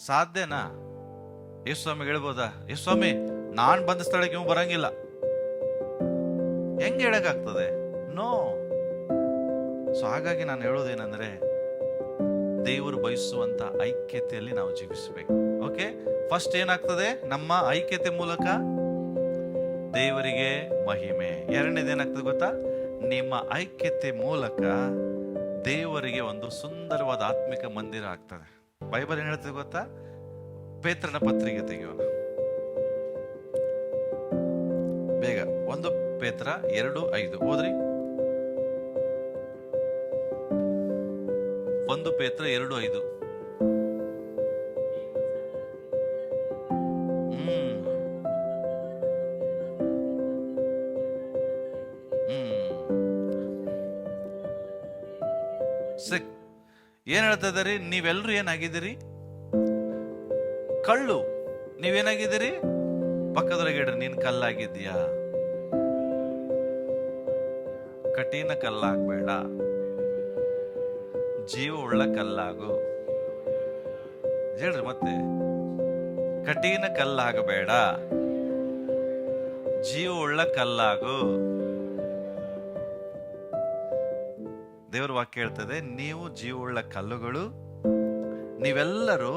ಸಾಧ್ಯನಾ? ಯೇಸು ಸ್ವಾಮಿಗೆ ಹೇಳ್ಬೋದಾ? ಯೇಸು ಸ್ವಾಮಿ, ನಾನ್ ಬಂದ ಸ್ಥಳಕ್ಕೆ ಇವ್ ಬರಂಗಿಲ್ಲ, ಹೆಂಗೆ ಹೇಳಕ್ಕಾಗ್ತದೆ? ನೋ. ಸೊ ಹಾಗಾಗಿ ನಾನು ಹೇಳೋದೇನಂದ್ರೆ, ದೇವರು ಬಯಸುವಂತ ಐಕ್ಯತೆಯಲ್ಲಿ ನಾವು ಜೀವಿಸಬೇಕು. ಓಕೆ, ಫಸ್ಟ್ ಏನಾಗ್ತದೆ? ನಮ್ಮ ಐಕ್ಯತೆ ಮೂಲಕ ದೇವರಿಗೆ ಮಹಿಮೆ. ಎರಡನೇದು ಏನಾಗ್ತದೆ ಗೊತ್ತಾ? ನಿಮ್ಮ ಐಕ್ಯತೆ ಮೂಲಕ ದೇವರಿಗೆ ಒಂದು ಸುಂದರವಾದ ಆತ್ಮಿಕ ಮಂದಿರ ಆಗ್ತದೆ. ಬೈಬಲ್ ಏನ್ ಹೇಳ್ತದೆ ಗೊತ್ತಾ? ಪೇತ್ರನ ಪತ್ರಿಕೆ ತೆಗೆಯೋಣ ಬೇಗ. 1 ಪೇತ್ರ 2:5 ಓದ್ರಿ. 1 ಪೇತ್ರ 2:5. ಏನ್ ಹೇಳ್ತಾ ಇದಾರೆ? ನೀವೆಲ್ರು ಏನಾಗಿದ್ದೀರಿ? ಕಳ್ಳು. ನೀವೇನಾಗಿದ್ದೀರಿ? ಪಕ್ಕದೊಳಗೆ ಇಡ್ರಿ, ನೀನ್ ಕಲ್ಲಾಗಿದ್ದೀಯಾ? ಕಠಿಣ ಕಲ್ಲಾಗ್ಬೇಡ, ಜೀವವುಳ್ಳ ಕಲ್ಲಾಗು. ಹೇಳ್ರಿ ಮತ್ತೆ, ಕಠಿಣ ಕಲ್ಲಾಗಬೇಡ, ಜೀವವುಳ್ಳ ಕಲ್ಲಾಗು. ದೇವರ ವಾಕ್ಯ ಹೇಳ್ತದೆ, ನೀವು ಜೀವವುಳ್ಳ ಕಲ್ಲುಗಳು, ನೀವೆಲ್ಲರೂ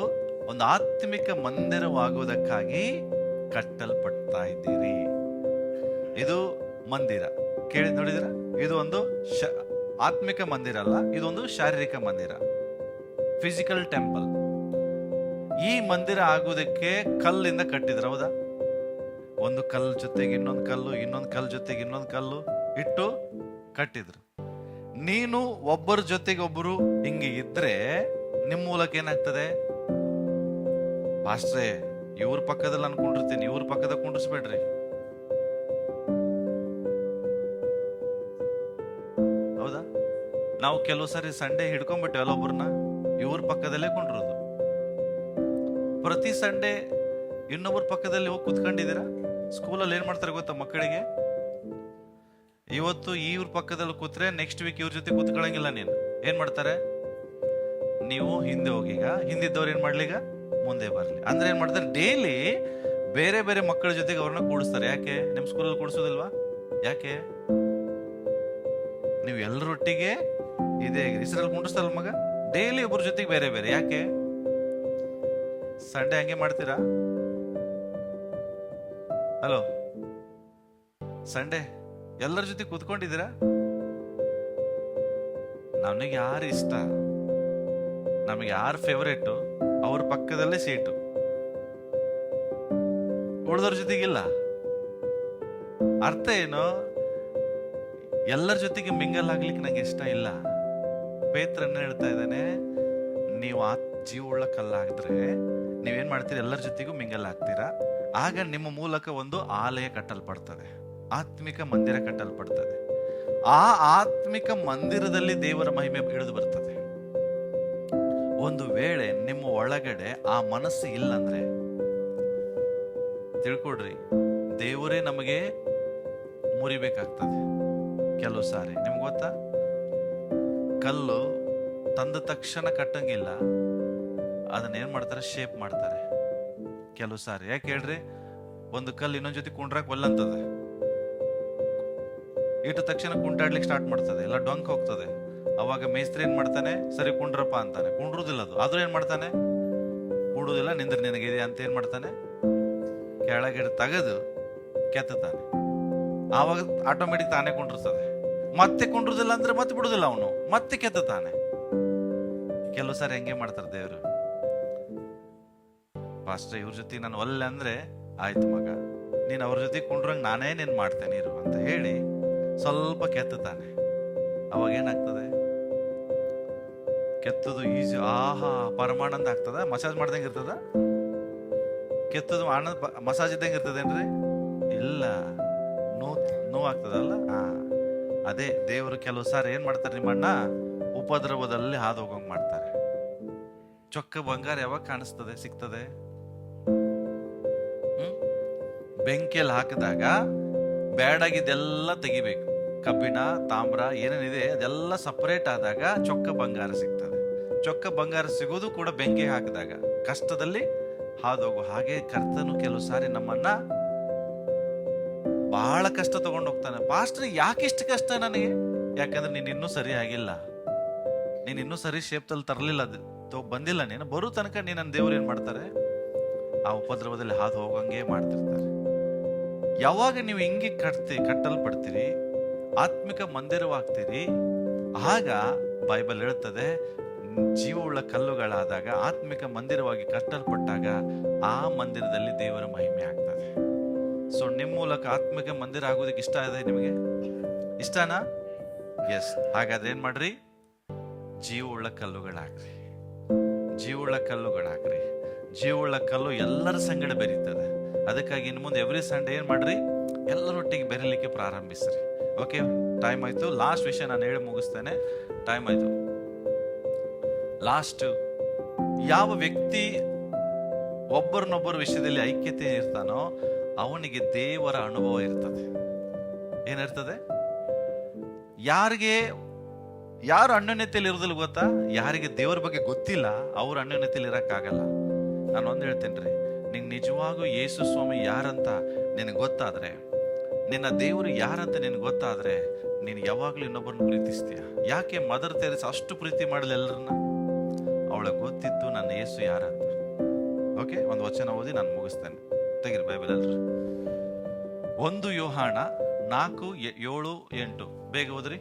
ಒಂದು ಆತ್ಮಿಕ ಮಂದಿರವಾಗುವುದಕ್ಕಾಗಿ ಕಟ್ಟಲ್ಪಡ್ತಾ ಇದ್ದೀರಿ. ಇದು ಮಂದಿರ, ಕೇಳಿ ನೋಡಿದಿರ? ಇದು ಒಂದು ಆತ್ಮಿಕ ಮಂದಿರ ಅಲ್ಲ, ಇದೊಂದು ಶಾರೀರಿಕ ಮಂದಿರ, ಫಿಸಿಕಲ್ ಟೆಂಪಲ್. ಈ ಮಂದಿರ ಆಗುವುದಕ್ಕೆ ಕಲ್ಲಿಂದ ಕಟ್ಟಿದ್ರು, ಹೌದಾ? ಒಂದು ಕಲ್ಲು ಜೊತೆಗೆ ಇನ್ನೊಂದು ಕಲ್ಲು, ಇನ್ನೊಂದು ಕಲ್ಲು ಜೊತೆಗೆ ಇನ್ನೊಂದು ಕಲ್ಲು ಇಟ್ಟು ಕಟ್ಟಿದ್ರು. ನೀನು ಒಬ್ಬರ ಜೊತೆಗೆ ಒಬ್ಬರು ಹಿಂಗೆ ಇದ್ರೆ ನಿಮ್ಮ ಮೂಲಕ ಏನಾಗ್ತದೆ? ಪಾಸ್ಟ್ರೇ, ಇವ್ರ ಪಕ್ಕದಲ್ಲಿ ಅನ್ಕೊಂಡಿರ್ತೀನಿ, ಇವ್ರ ಪಕ್ಕದ ಕುಂಡ್ರಿಸ್ಬೇಡ್ರಿ. ಹೌದಾ? ನಾವು ಕೆಲವು ಸಾರಿ ಸಂಡೇ ಹಿಡ್ಕೊಂಡ್ಬಿಟ್ಟೇವಲ್ಲ ಒಬ್ಬರನ್ನ, ಇವ್ರ ಪಕ್ಕದಲ್ಲೇ ಕುಂಡ್ರೋದು. ಪ್ರತಿ ಸಂಡೇ ಇನ್ನೊಬ್ಬರ ಪಕ್ಕದಲ್ಲಿ ಹೋಗಿ ಕುತ್ಕೊಂಡಿದ್ದೀರಾ? ಸ್ಕೂಲಲ್ಲಿ ಏನ್ ಮಾಡ್ತಾರೆ ಗೊತ್ತಾ ಮಕ್ಕಳಿಗೆ? ಇವತ್ತು ಇವ್ರ ಪಕ್ಕದಲ್ಲಿ ಕೂತ್ರೆ ನೆಕ್ಸ್ಟ್ ವೀಕ್ ಇವ್ರ ಜೊತೆ ಕೂತ್ಕೊಳ್ಳಂಗಿಲ್ಲ. ನೀನು ಏನ್ ಮಾಡ್ತಾರೆ? ನೀವು ಹಿಂದೆ ಹೋಗೀಗ, ಹಿಂದಿದ್ದವ್ರು ಏನ್ ಮಾಡ್ಲಿಗ ಮುಂದೆ ಬರ್ಲಿ ಅಂದ್ರೆ ಏನ್ ಮಾಡ್ತಾರೆ? ಡೈಲಿ ಬೇರೆ ಬೇರೆ ಮಕ್ಕಳ ಜೊತೆಗೆ ಅವ್ರನ್ನ ಕೂಡಿಸ್ತಾರೆ. ಯಾಕೆ? ನಿಮ್ ಸ್ಕೂಲಲ್ಲಿ ಕೂಡಿಸೋದಿಲ್ವಾ? ಯಾಕೆ? ನೀವು ಎಲ್ಲರೊಟ್ಟಿಗೆ ಇದೇ ಹೆಸರಲ್ಲಿ ಕುಂಡಿಸ್ತಾರಲ್ಲ ಮಗ, ಡೈಲಿ ಒಬ್ಬರ ಜೊತೆಗೆ ಬೇರೆ ಬೇರೆ. ಯಾಕೆ? ಸಂಡೇ ಹಂಗೆ ಮಾಡ್ತೀರಾ? ಹಲೋ, ಸಂಡೇ ಎಲ್ಲರ ಜೊತೆ ಕೂತ್ಕೊಂಡಿದ್ದೀರಾ? ನಮಗೆ ಯಾರು ಇಷ್ಟ, ನಮಗೆ ಯಾರು ಫೇವರೇಟು, ಅವ್ರ ಪಕ್ಕದಲ್ಲೇ ಸೀಟು, ಉಳಿದವ್ರ ಜೊತೆಗಿಲ್ಲ. ಅರ್ಥ ಏನು? ಎಲ್ಲರ ಜೊತೆಗೆ ಮಿಂಗಲ್ ಆಗ್ಲಿಕ್ಕೆ ನಂಗೆ ಇಷ್ಟ ಇಲ್ಲ. ಪೇತ್ರನ್ನ ಹೇಳ್ತಾ ಇದ್ದಾನೆ, ನೀವು ಜೀವವುಳ್ಳ ಕಲ್ಲಾಗಿದ್ರೆ ನೀವೇನ್ ಮಾಡ್ತೀರಿ? ಎಲ್ಲರ ಜೊತೆಗೂ ಮಿಂಗಲ್ ಆಗ್ತೀರಾ. ಆಗ ನಿಮ್ಮ ಮೂಲಕ ಒಂದು ಆಲಯ ಕಟ್ಟಲ್ಪಡ್ತದೆ, ಆತ್ಮಿಕ ಮಂದಿರ ಕಟ್ಟಲ್ಪಡ್ತದೆ. ಆ ಆತ್ಮಿಕ ಮಂದಿರದಲ್ಲಿ ದೇವರ ಮಹಿಮೆ ಇಳಿದು ಬರ್ತದೆ. ಒಂದು ವೇಳೆ ನಿಮ್ಮ ಒಳಗಡೆ ಆ ಮನಸ್ಸು ಇಲ್ಲಂದ್ರೆ ತಿಳ್ಕೊಡ್ರಿ, ದೇವರೇ ನಮಗೆ ಮುರಿಬೇಕಾಗ್ತದೆ. ಕೆಲವು ಸಾರಿ ನಿಮ್ಗೆ ಗೊತ್ತಾ, ಕಲ್ಲು ತಂದ ತಕ್ಷಣ ಕಟ್ಟಂಗಿಲ್ಲ, ಅದನ್ನ ಏನ್ ಮಾಡ್ತಾರೆ? ಶೇಪ್ ಮಾಡ್ತಾರೆ. ಕೆಲವು ಸಾರಿ ಯಾಕೆ ಹೇಳ್ರಿ? ಒಂದು ಕಲ್ಲು ಇನ್ನೊಂದ್ ಜೊತೆ ಕುಂಡ್ರಾಕ್ ಒಲ್ಲಂತದೆ, ಇಟ್ಟ ತಕ್ಷಣ ಕುಂಟಾಡ್ಲಿಕ್ಕೆ ಸ್ಟಾರ್ಟ್ ಮಾಡ್ತದೆ, ಎಲ್ಲ ಡೊಂಕ್ ಹೋಗ್ತದೆ. ಅವಾಗ ಮೇಸ್ತ್ರಿ ಏನ್ ಮಾಡ್ತಾನೆ? ಸರಿ ಕುಂಡ್ರಪ್ಪ ಅಂತಾನೆ, ಕುಂಡ್ರುದಿಲ್ಲ ಅದು. ಆದ್ರೂ ಏನ್ ಮಾಡ್ತಾನೆ? ಕೂಡುದಿಲ್ಲ, ನಿಂದ್ರ ನಿನಗಿದೆ ಅಂತ ಏನ್ ಮಾಡ್ತಾನೆ? ಕೆಳಗಿಡ ತೆಗೆದು ಕೆತ್ತಾನೆ. ಆವಾಗ ಆಟೋಮೆಟಿಕ್ ತಾನೇ ಕುಂಡ್ರಿಸ್ತದೆ. ಮತ್ತೆ ಕುಂಡ್ರುದಿಲ್ಲ ಅಂದ್ರೆ ಮತ್ತೆ ಬಿಡುದಿಲ್ಲ, ಅವನು ಮತ್ತೆ ಕೆತ್ತಾನೆ. ಕೆಲವು ಸಾರಿ ಹೆಂಗೆ ಮಾಡ್ತಾರೆ ದೇವರು. ಪಾಸ್ಟರ್ ಇವ್ರ ಜೊತೆ ನಾನು ಒಲ್ಲೆ ಅಂದ್ರೆ, ಆಯ್ತು ಮಗ, ನೀನ್ ಅವ್ರ ಜೊತೆ ಕುಂಡ್ರಂಗ್ ನಾನೇ ನೀನ್ ಮಾಡ್ತೇನೆ ಇರು ಅಂತ ಹೇಳಿ ಸ್ವಲ್ಪ ಕೆತ್ತಾನೆ. ಅವಾಗ ಏನಾಗ್ತದೆ? ಕೆತ್ತದು ಈಜಿ, ಆಹಾ ಪರಮಾನಂದ ಆಗ್ತದ. ಮಸಾಜ್ ಮಾಡ್ದಂಗೆ ಇರ್ತದ? ಕೆತ್ತದು ಆನಂದ ಮಸಾಜ್ ಇದ್ದಂಗೆ ಇರ್ತದೇನ್ರಿ? ಇಲ್ಲ, ನೋವಾಗ್ತದಲ್ಲ. ಅದೇ ದೇವರು ಕೆಲವು ಸಾರಿ ಏನ್ ಮಾಡ್ತಾರೆ? ನಿಮ್ಮಣ್ಣ ಉಪದ್ರವದಲ್ಲಿ ಹಾದು ಹೋಗಂಗ್ ಮಾಡ್ತಾರೆ. ಚೊಕ್ಕ ಬಂಗಾರ ಯಾವಾಗ ಕಾಣಿಸ್ತದೆ, ಸಿಗ್ತದೆ? ಬೆಂಕಿಯಲ್ಲಿ ಹಾಕಿದಾಗ ಬ್ಯಾಡಾಗಿದ್ದೆಲ್ಲ ತೆಗಿಬೇಕು. ಕಬ್ಬಿಣ, ತಾಮ್ರ ಏನೇನಿದೆ ಅದೆಲ್ಲ ಸಪರೇಟ್ ಆದಾಗ ಚೊಕ್ಕ ಬಂಗಾರ ಸಿಗ್ತದೆ. ಚೊಕ್ಕ ಬಂಗಾರ ಸಿಗೋದು ಕೂಡ ಬೆಂಕಿ ಹಾಕಿದಾಗ, ಕಷ್ಟದಲ್ಲಿ ಹಾದೋಗು. ಹಾಗೆ ಕರ್ತನು ಕೆಲವು ಸಾರಿ ನಮ್ಮನ್ನ ಬಹಳ ಕಷ್ಟ ತಗೊಂಡು ಹೋಗ್ತಾನೆ. ಪಾಸ್ಟರ್ ಯಾಕಿಷ್ಟು ಕಷ್ಟ ನನಗೆ? ಯಾಕಂದ್ರೆ ನೀನ್ ಇನ್ನೂ ಸರಿ ಆಗಿಲ್ಲ, ನೀನ್ ಇನ್ನೂ ಸರಿ ಶೇಪ್ದಲ್ಲಿ ತರಲಿಲ್ಲ, ಬಂದಿಲ್ಲ. ನೀನು ಬರೋ ತನಕ ನನ್ನ ದೇವ್ರು ಏನ್ ಮಾಡ್ತಾರೆ? ಆ ಉಪದ್ರವದಲ್ಲಿ ಹಾದು ಹೋಗಂಗೆ ಮಾಡ್ತಿರ್ತಾರೆ. ಯಾವಾಗ ನೀವು ಹಿಂಗೆ ಕಟ್ಟಲ್ಪಡ್ತೀರಿ, ಆತ್ಮಿಕ ಮಂದಿರವಾಗ್ತೀರಿ, ಆಗ ಬೈಬಲ್ ಹೇಳ್ತದೆ, ಜೀವವುಳ್ಳ ಕಲ್ಲುಗಳಾದಾಗ, ಆತ್ಮಿಕ ಮಂದಿರವಾಗಿ ಕಟ್ಟಲ್ಪಟ್ಟಾಗ ಆ ಮಂದಿರದಲ್ಲಿ ದೇವರ ಮಹಿಮೆ ಆಗ್ತದೆ. ಸೊ ನಿಮ್ಮ ಮೂಲಕ ಆತ್ಮಿಕ ಮಂದಿರ ಆಗೋದಕ್ಕೆ ಇಷ್ಟ ಇದೆ ನಿಮಗೆ? ಇಷ್ಟನಾ? ಎಸ್. ಹಾಗಾದ್ರೆ ಏನ್ ಮಾಡ್ರಿ? ಜೀವವುಳ್ಳ ಕಲ್ಲುಗಳಾಗ್ರಿ, ಜೀವವುಳ್ಳ ಕಲ್ಲುಗಳಾಗ್ರಿ. ಜೀವವುಳ್ಳ ಕಲ್ಲು ಎಲ್ಲರ ಸಂಗಡ ಬೆರೀತದೆ. ಅದಕ್ಕಾಗಿ ಇನ್ನು ಮುಂದೆ ಎವ್ರಿ ಸಂಡೇ ಏನ್ ಮಾಡ್ರಿ? ಎಲ್ಲರೊಟ್ಟಿಗೆ ಬೆರೀಲಿಕ್ಕೆ ಪ್ರಾರಂಭಿಸ್ರಿ. ಓಕೆ, ಟೈಮ್ ಆಯ್ತು. ಲಾಸ್ಟ್ ವಿಷಯ ನಾನು ಹೇಳಿ ಮುಗಿಸ್ತೇನೆ, ಟೈಮ್ ಆಯ್ತು. ಲಾಸ್ಟ್, ಯಾವ ವ್ಯಕ್ತಿ ಒಬ್ಬರನ್ನೊಬ್ಬರ ವಿಷಯದಲ್ಲಿ ಐಕ್ಯತೆ ಇರ್ತಾನೋ ಅವನಿಗೆ ದೇವರ ಅನುಭವ ಇರ್ತದೆ. ಏನಿರ್ತದೆ? ಯಾರಿಗೆ ಯಾರು ಅನ್ಯೋನ್ಯತೆಯಲ್ಲಿ ಇರೋದಿಲ್ಲ ಗೊತ್ತಾ? ಯಾರಿಗೆ ದೇವರ ಬಗ್ಗೆ ಗೊತ್ತಿಲ್ಲ ಅವ್ರು ಅನ್ಯೋನ್ಯತೆಯಲ್ಲಿ ಇರಕ್ಕಾಗಲ್ಲ. ನಾನು ಒಂದು ಹೇಳ್ತೇನೆ ರೀ, ನಿಂಗೆ ನಿಜವಾಗೂ ಯೇಸು ಸ್ವಾಮಿ ಯಾರಂತ ನಿನಗೆ ಗೊತ್ತಾದ್ರೆ, ನಿನ್ನ ದೇವರು ಯಾರಂತ ನಿನಗೆ ಗೊತ್ತಾದ್ರೆ, ನೀನು ಯಾವಾಗಲೂ ಇನ್ನೊಬ್ಬರನ್ನ ಪ್ರೀತಿಸ್ತೀಯ. ಯಾಕೆ ಮದರ್ ತೆರೇಸಾ ಅಷ್ಟು ಪ್ರೀತಿ ಮಾಡಲಿ ಎಲ್ಲರನ್ನ? ಅವಳಿಗೆ ಗೊತ್ತಿತ್ತು ನನ್ನ ಯೇಸು ಯಾರಂತ. ಓಕೆ, ಒಂದು ವಚನ ಓದಿ ನಾನು ಮುಗಿಸ್ತೇನೆ. ತೆಗಿರಿ ಬೈಬಲ್ ಎಲ್ರು. 1 ಯೋಹಾನ 4:7-8 ಬೇಗ ಓದ್ರಿ.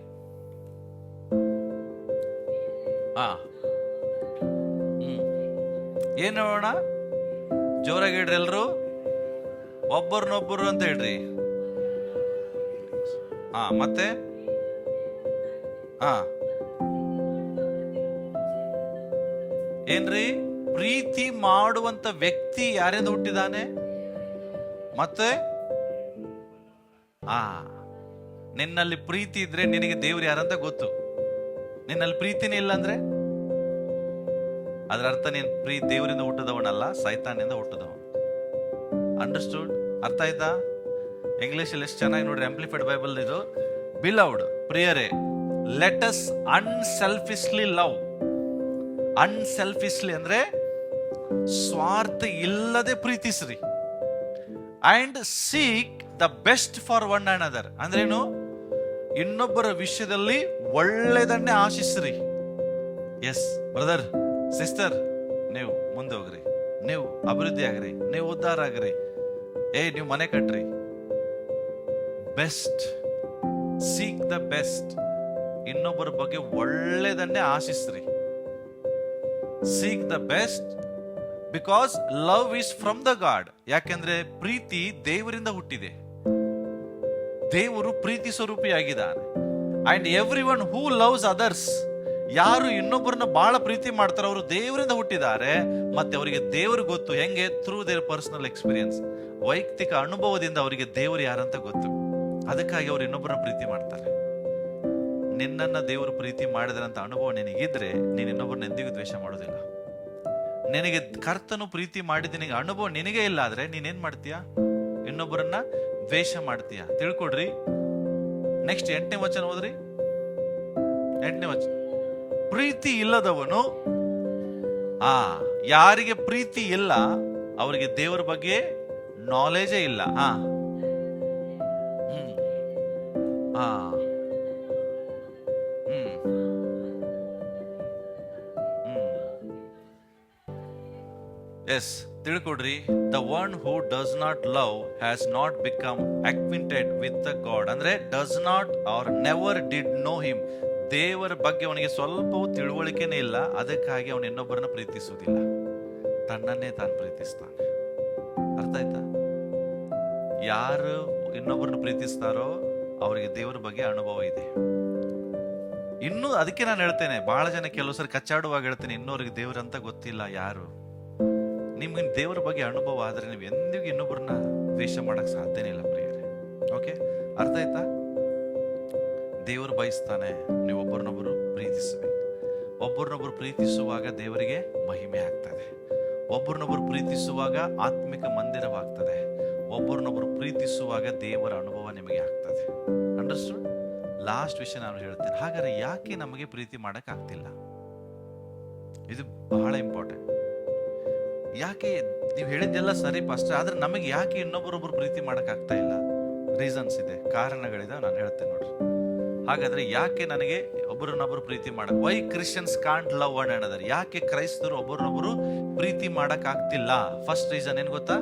ಏನ್ ಹೇಳೋಣ? ಜೋರಾಗಿ ಹೇಳ್ರಿ ಎಲ್ರು. ಒಬ್ಬರನ್ನೊಬ್ಬರು ಅಂತ ಹೇಳ್ರಿ. ಮತ್ತೆ ಏನ್ರಿ? ಪ್ರೀತಿ ಮಾಡುವಂತ ವ್ಯಕ್ತಿ ಯಾರಿಂದ ಹುಟ್ಟಿದಾನೆ? ಮತ್ತೆ ನಿನ್ನಲ್ಲಿ ಪ್ರೀತಿ ಇದ್ರೆ ನಿನಗೆ ದೇವ್ರು ಯಾರಂತ ಗೊತ್ತು. ನಿನ್ನಲ್ಲಿ ಪ್ರೀತಿನೇ ಇಲ್ಲ ಅಂದ್ರೆ ಅದರ ಅರ್ಥ ನೀನ್ ದೇವರಿಂದ ಹುಟ್ಟದವನಲ್ಲ, ಸೈತಾನಿಂದ ಹುಟ್ಟದವನು. ಅಂಡರ್ಸ್ಟೂಡ್? ಅರ್ಥ ಆಯ್ತಾ? ಇಂಗ್ಲಿಷ್ ಅಲ್ಲಿ ಎಷ್ಟು ಚೆನ್ನಾಗಿ ನೋಡ್ರಿ, ಆಂಪ್ಲಿಫೈಡ್ ಬೈಬಲ್ ಇದು. ಬಿಲವ್ಡ್, ಪ್ರಿಯರೇ, let us unselfishly love. Unselfishly ಅಂದ್ರೆ ಸ್ವಾರ್ಥ ಇಲ್ಲದೆ ಪ್ರೀತಿಸ್ರಿ. And seek the best for one and other. ಅಂದ್ರೇನು? ಇನ್ನೊಬ್ಬರ ವಿಷಯದಲ್ಲಿ ಒಳ್ಳೆದನ್ನೇ ಆಶಿಸ್ರಿ. ಎಸ್ ಬ್ರದರ್, ಸಿಸ್ಟರ್, ನೀವು ಮುಂದೆ ಹೋಗ್ರಿ, ನೀವು ಅಭಿವೃದ್ಧಿ ಆಗ್ರಿ, ನೀವು ಉದ್ಧಾರ ಆಗ್ರಿ, ನೀವು ಮನೆ ಕಟ್ರಿ. Best, seek the best. ಇನ್ನೊಬ್ಬರ ಬಗ್ಗೆ ಒಳ್ಳೆದನ್ನೇ ಆಶಿಸ್ರಿ. Seek the best because love is from the god. ಯಾಕೆಂದ್ರೆ ಪ್ರೀತಿ ದೇವರಿಂದ ಹುಟ್ಟಿದೆ. ದೇವರು ಪ್ರೀತಿ ಸ್ವರೂಪಿಯಾಗಿದ್ದಾನೆ. And every one who loves others, ಯಾರು ಇನ್ನೊಬ್ಬರನ್ನ ಬಹಳ ಪ್ರೀತಿ ಮಾಡ್ತಾರೆ ಅವರು ದೇವರಿಂದ ಹುಟ್ಟಿದ್ದಾರೆ. ಮತ್ತೆ ಅವರಿಗೆ ದೇವರು ಗೊತ್ತು. ಹೆಂಗೆ? ಥ್ರೂ ದೇರ್ ಪರ್ಸನಲ್ ಎಕ್ಸ್ಪೀರಿಯನ್ಸ್, ವೈಯಕ್ತಿಕ ಅನುಭವದಿಂದ ಅವರಿಗೆ ದೇವರು ಯಾರಂತ ಗೊತ್ತು. ಅದಕ್ಕಾಗಿ ಅವ್ರು ಇನ್ನೊಬ್ಬರನ್ನ ಪ್ರೀತಿ ಮಾಡ್ತಾರೆ. ನಿನ್ನನ್ನ ದೇವರು ಪ್ರೀತಿ ಮಾಡಿದ್ರಂತ ಅನುಭವ ನಿನಗಿದ್ರೆ ನೀನು ಇನ್ನೊಬ್ಬರನ್ನ ಎಂದಿಗೂ ದ್ವೇಷ ಮಾಡೋದಿಲ್ಲ. ನಿನಗೆ ಕರ್ತನು ಪ್ರೀತಿ ಮಾಡಿದ ನಿನಗೆ ಅನುಭವ ನಿನಗೆ ಇಲ್ಲ ಆದ್ರೆ ನೀನೇನ್ ಮಾಡ್ತೀಯ? ಇನ್ನೊಬ್ಬರನ್ನ ದ್ವೇಷ ಮಾಡ್ತೀಯ. ತಿಳ್ಕೊಡ್ರಿ. ನೆಕ್ಸ್ಟ್ 8ನೇ ವಚನ ಓದ್ರಿ. 8ನೇ ವಚನ. ಪ್ರೀತಿ ಇಲ್ಲದವನು, ಯಾರಿಗೆ ಪ್ರೀತಿ ಇಲ್ಲ ಅವರಿಗೆ ದೇವರ ಬಗ್ಗೆ ನಾಲೆಜೇ ಇಲ್ಲ. ಎಸ್, ತಿಳ್ಕೊಡ್ರಿ. The one who does not love has not become acquainted with the god. ಅಂದ್ರೆ does not or never did know him. ದೇವರ ಬಗ್ಗೆ ಅವನಿಗೆ ಸ್ವಲ್ಪವೂ ತಿಳುವಳಿಕೆನೇ ಇಲ್ಲ. ಅದಕ್ಕಾಗಿ ಅವನು ಇನ್ನೊಬ್ಬರನ್ನ ಪ್ರೀತಿಸುವುದಿಲ್ಲ, ತನ್ನನ್ನೇ ತಾನು ಪ್ರೀತಿಸ್ತಾನೆ. ಅರ್ಥ ಆಯ್ತಾ? ಯಾರು ಇನ್ನೊಬ್ಬರನ್ನ ಪ್ರೀತಿಸ್ತಾರೋ ಅವರಿಗೆ ದೇವರ ಬಗ್ಗೆ ಅನುಭವ ಇದೆ. ಇನ್ನು ಅದಕ್ಕೆ ನಾನು ಹೇಳ್ತೇನೆ, ಬಹಳ ಜನ ಕೆಲವು ಸರಿ ಕಚ್ಚಾಡುವಾಗ ಹೇಳ್ತೇನೆ, ಇನ್ನೊರಿಗೆ ದೇವರಂತ ಗೊತ್ತಿಲ್ಲ ಯಾರು. ನಿಮ್ಗೆ ದೇವರ ಬಗ್ಗೆ ಅನುಭವ ಆದ್ರೆ ನೀವು ಎಂದಿಗೂ ಇನ್ನೊಬ್ಬರನ್ನ ದ್ವೇಷ ಮಾಡಕ್ ಸಾಧ್ಯನೇ ಇಲ್ಲ ಪ್ರಿಯರೇ. ಓಕೆ, ಅರ್ಥ ಆಯ್ತಾ? ದೇವರು ಬಯಸ್ತಾನೆ ನೀವು ಒಬ್ಬರನ್ನೊಬ್ಬರು ಪ್ರೀತಿಸಬೇಕು. ಒಬ್ಬರನ್ನೊಬ್ಬರು ಪ್ರೀತಿಸುವಾಗ ದೇವರಿಗೆ ಮಹಿಮೆ ಆಗ್ತದೆ. ಒಬ್ಬರನ್ನೊಬ್ಬರು ಪ್ರೀತಿಸುವಾಗ ಆತ್ಮಿಕ ಮಂದಿರವಾಗ್ತದೆ. ಒಬ್ಬರನ್ನೊಬ್ಬರು ಪ್ರೀತಿಸುವಾಗ ದೇವರ ಅನುಭವ ನಿಮಗೆ ಆಗ್ತದೆ. ಅಂಡರ್ಸ್ಟೂಡ್? ಲಾಸ್ಟ್ ವಿಷಯ ನಾನು ಹೇಳ್ತೇನೆ. ಹಾಗಾದ್ರೆ ಯಾಕೆ ನಮಗೆ ಪ್ರೀತಿ ಮಾಡಕ್ ಆಗ್ತಿಲ್ಲ? ಇದು ಬಹಳ ಇಂಪಾರ್ಟೆಂಟ್. ಯಾಕೆ? ನೀವು ಹೇಳಿದ್ದೆಲ್ಲ ಸರಿ ಪಾಸ್ಟರ್, ಆದ್ರೆ ನಮಗೆ ಯಾಕೆ ಇನ್ನೊಬ್ಬರೊಬ್ಬರು ಪ್ರೀತಿ ಮಾಡಕ್ ಆಗ್ತಾ ಇಲ್ಲ? ರೀಸನ್ಸ್ ಇದೆ, ಕಾರಣಗಳಿದೆ, ನಾನು ಹೇಳ್ತೇನೆ ನೋಡ್ರಿ. ಹಾಗಾದ್ರೆ ಯಾಕೆ ನನಗೆ ಒಬ್ಬರನ್ನೊಬ್ಬರು ಪ್ರೀತಿ ಮಾಡಕ್, why Christians can't love one and? ಯಾಕೆ ಕ್ರೈಸ್ತರು ಒಬ್ಬರನ್ನೊಬ್ಬರು ಪ್ರೀತಿ ಮಾಡಕ್ ಆಗ್ತಿಲ್ಲ? ಫಸ್ಟ್ ರೀಸನ್ ಏನ್ ಗೊತ್ತಾ?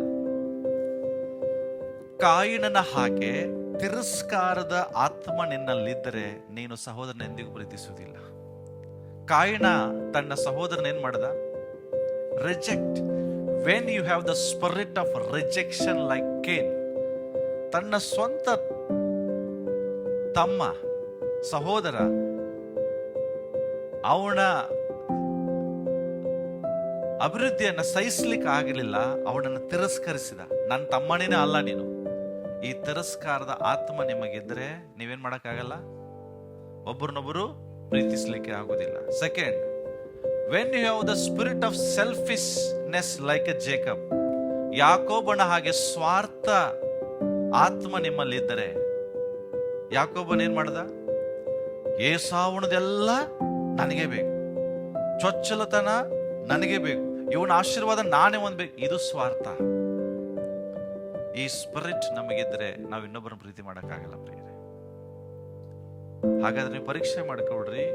ಕಾಯಿನನ ಹಾಗೆ ತಿರಸ್ಕಾರದ ಆತ್ಮ ನಿನ್ನಲ್ಲಿದ್ದರೆ ನೀನು ಸಹೋದರನ ಎಂದಿಗೂ ಪ್ರೀತಿಸುವುದಿಲ್ಲ. ಕಾಯಿನ ತನ್ನ ಸಹೋದರನ ಏನ್ ಮಾಡದ? Reject. When you have the spirit of rejection like Cain, ತನ್ನ ಸ್ವಂತ ತಮ್ಮ ಸಹೋದರ ಅವನ ಅಭಿವೃದ್ಧಿಯನ್ನ ಸಹಿಸ್ಲಿಕ್ಕೆ ಆಗಲಿಲ್ಲ, ಅವನನ್ನು ತಿರಸ್ಕರಿಸಿದ. ನನ್ನ ತಮ್ಮನೇ ಅಲ್ಲ ನೀನು. ಈ ತಿರಸ್ಕಾರದ ಆತ್ಮ ನಿಮಗಿದ್ರೆ ನೀವೇನ್ ಮಾಡಕ್ಕಾಗಲ್ಲ, ಒಬ್ಬರನ್ನೊಬ್ಬರು ಪ್ರೀತಿಸ್ಲಿಕ್ಕೆ ಆಗೋದಿಲ್ಲ. Second, when you have the spirit of selfishness like a Jacob, ಯಾಕೋಬನ ಹಾಗೆ ಸ್ವಾರ್ಥ ಆತ್ಮ ನಿಮ್ಮಲ್ಲಿದ್ದರೆ, ಯಾಕೋಬನ್ ಏನ್ ಮಾಡ್ದ? ಏಸಾವಣದೆಲ್ಲ ನನಗೆ ಬೇಕು, ಚೊಚ್ಚಲತನ ನನಗೆ ಬೇಕು, ಇವನ ಆಶೀರ್ವಾದ ನಾನೇ ಹೊಂದ್ಬೇಕು. ಇದು ಸ್ವಾರ್ಥ. ಈ ಸ್ಪಿರಿಟ್ ನಮಗಿದ್ರೆ ನಾವು ಇನ್ನೊಬ್ಬರನ್ನ ಪ್ರೀತಿ ಮಾಡಕ್ಕಾಗಲ್ಲ ಪ್ರಿಯರೇ. ಹಾಗಾದ್ರೆ ನೀವು ಪರೀಕ್ಷೆ ಮಾಡ್ಕೊಳ್ರಿ,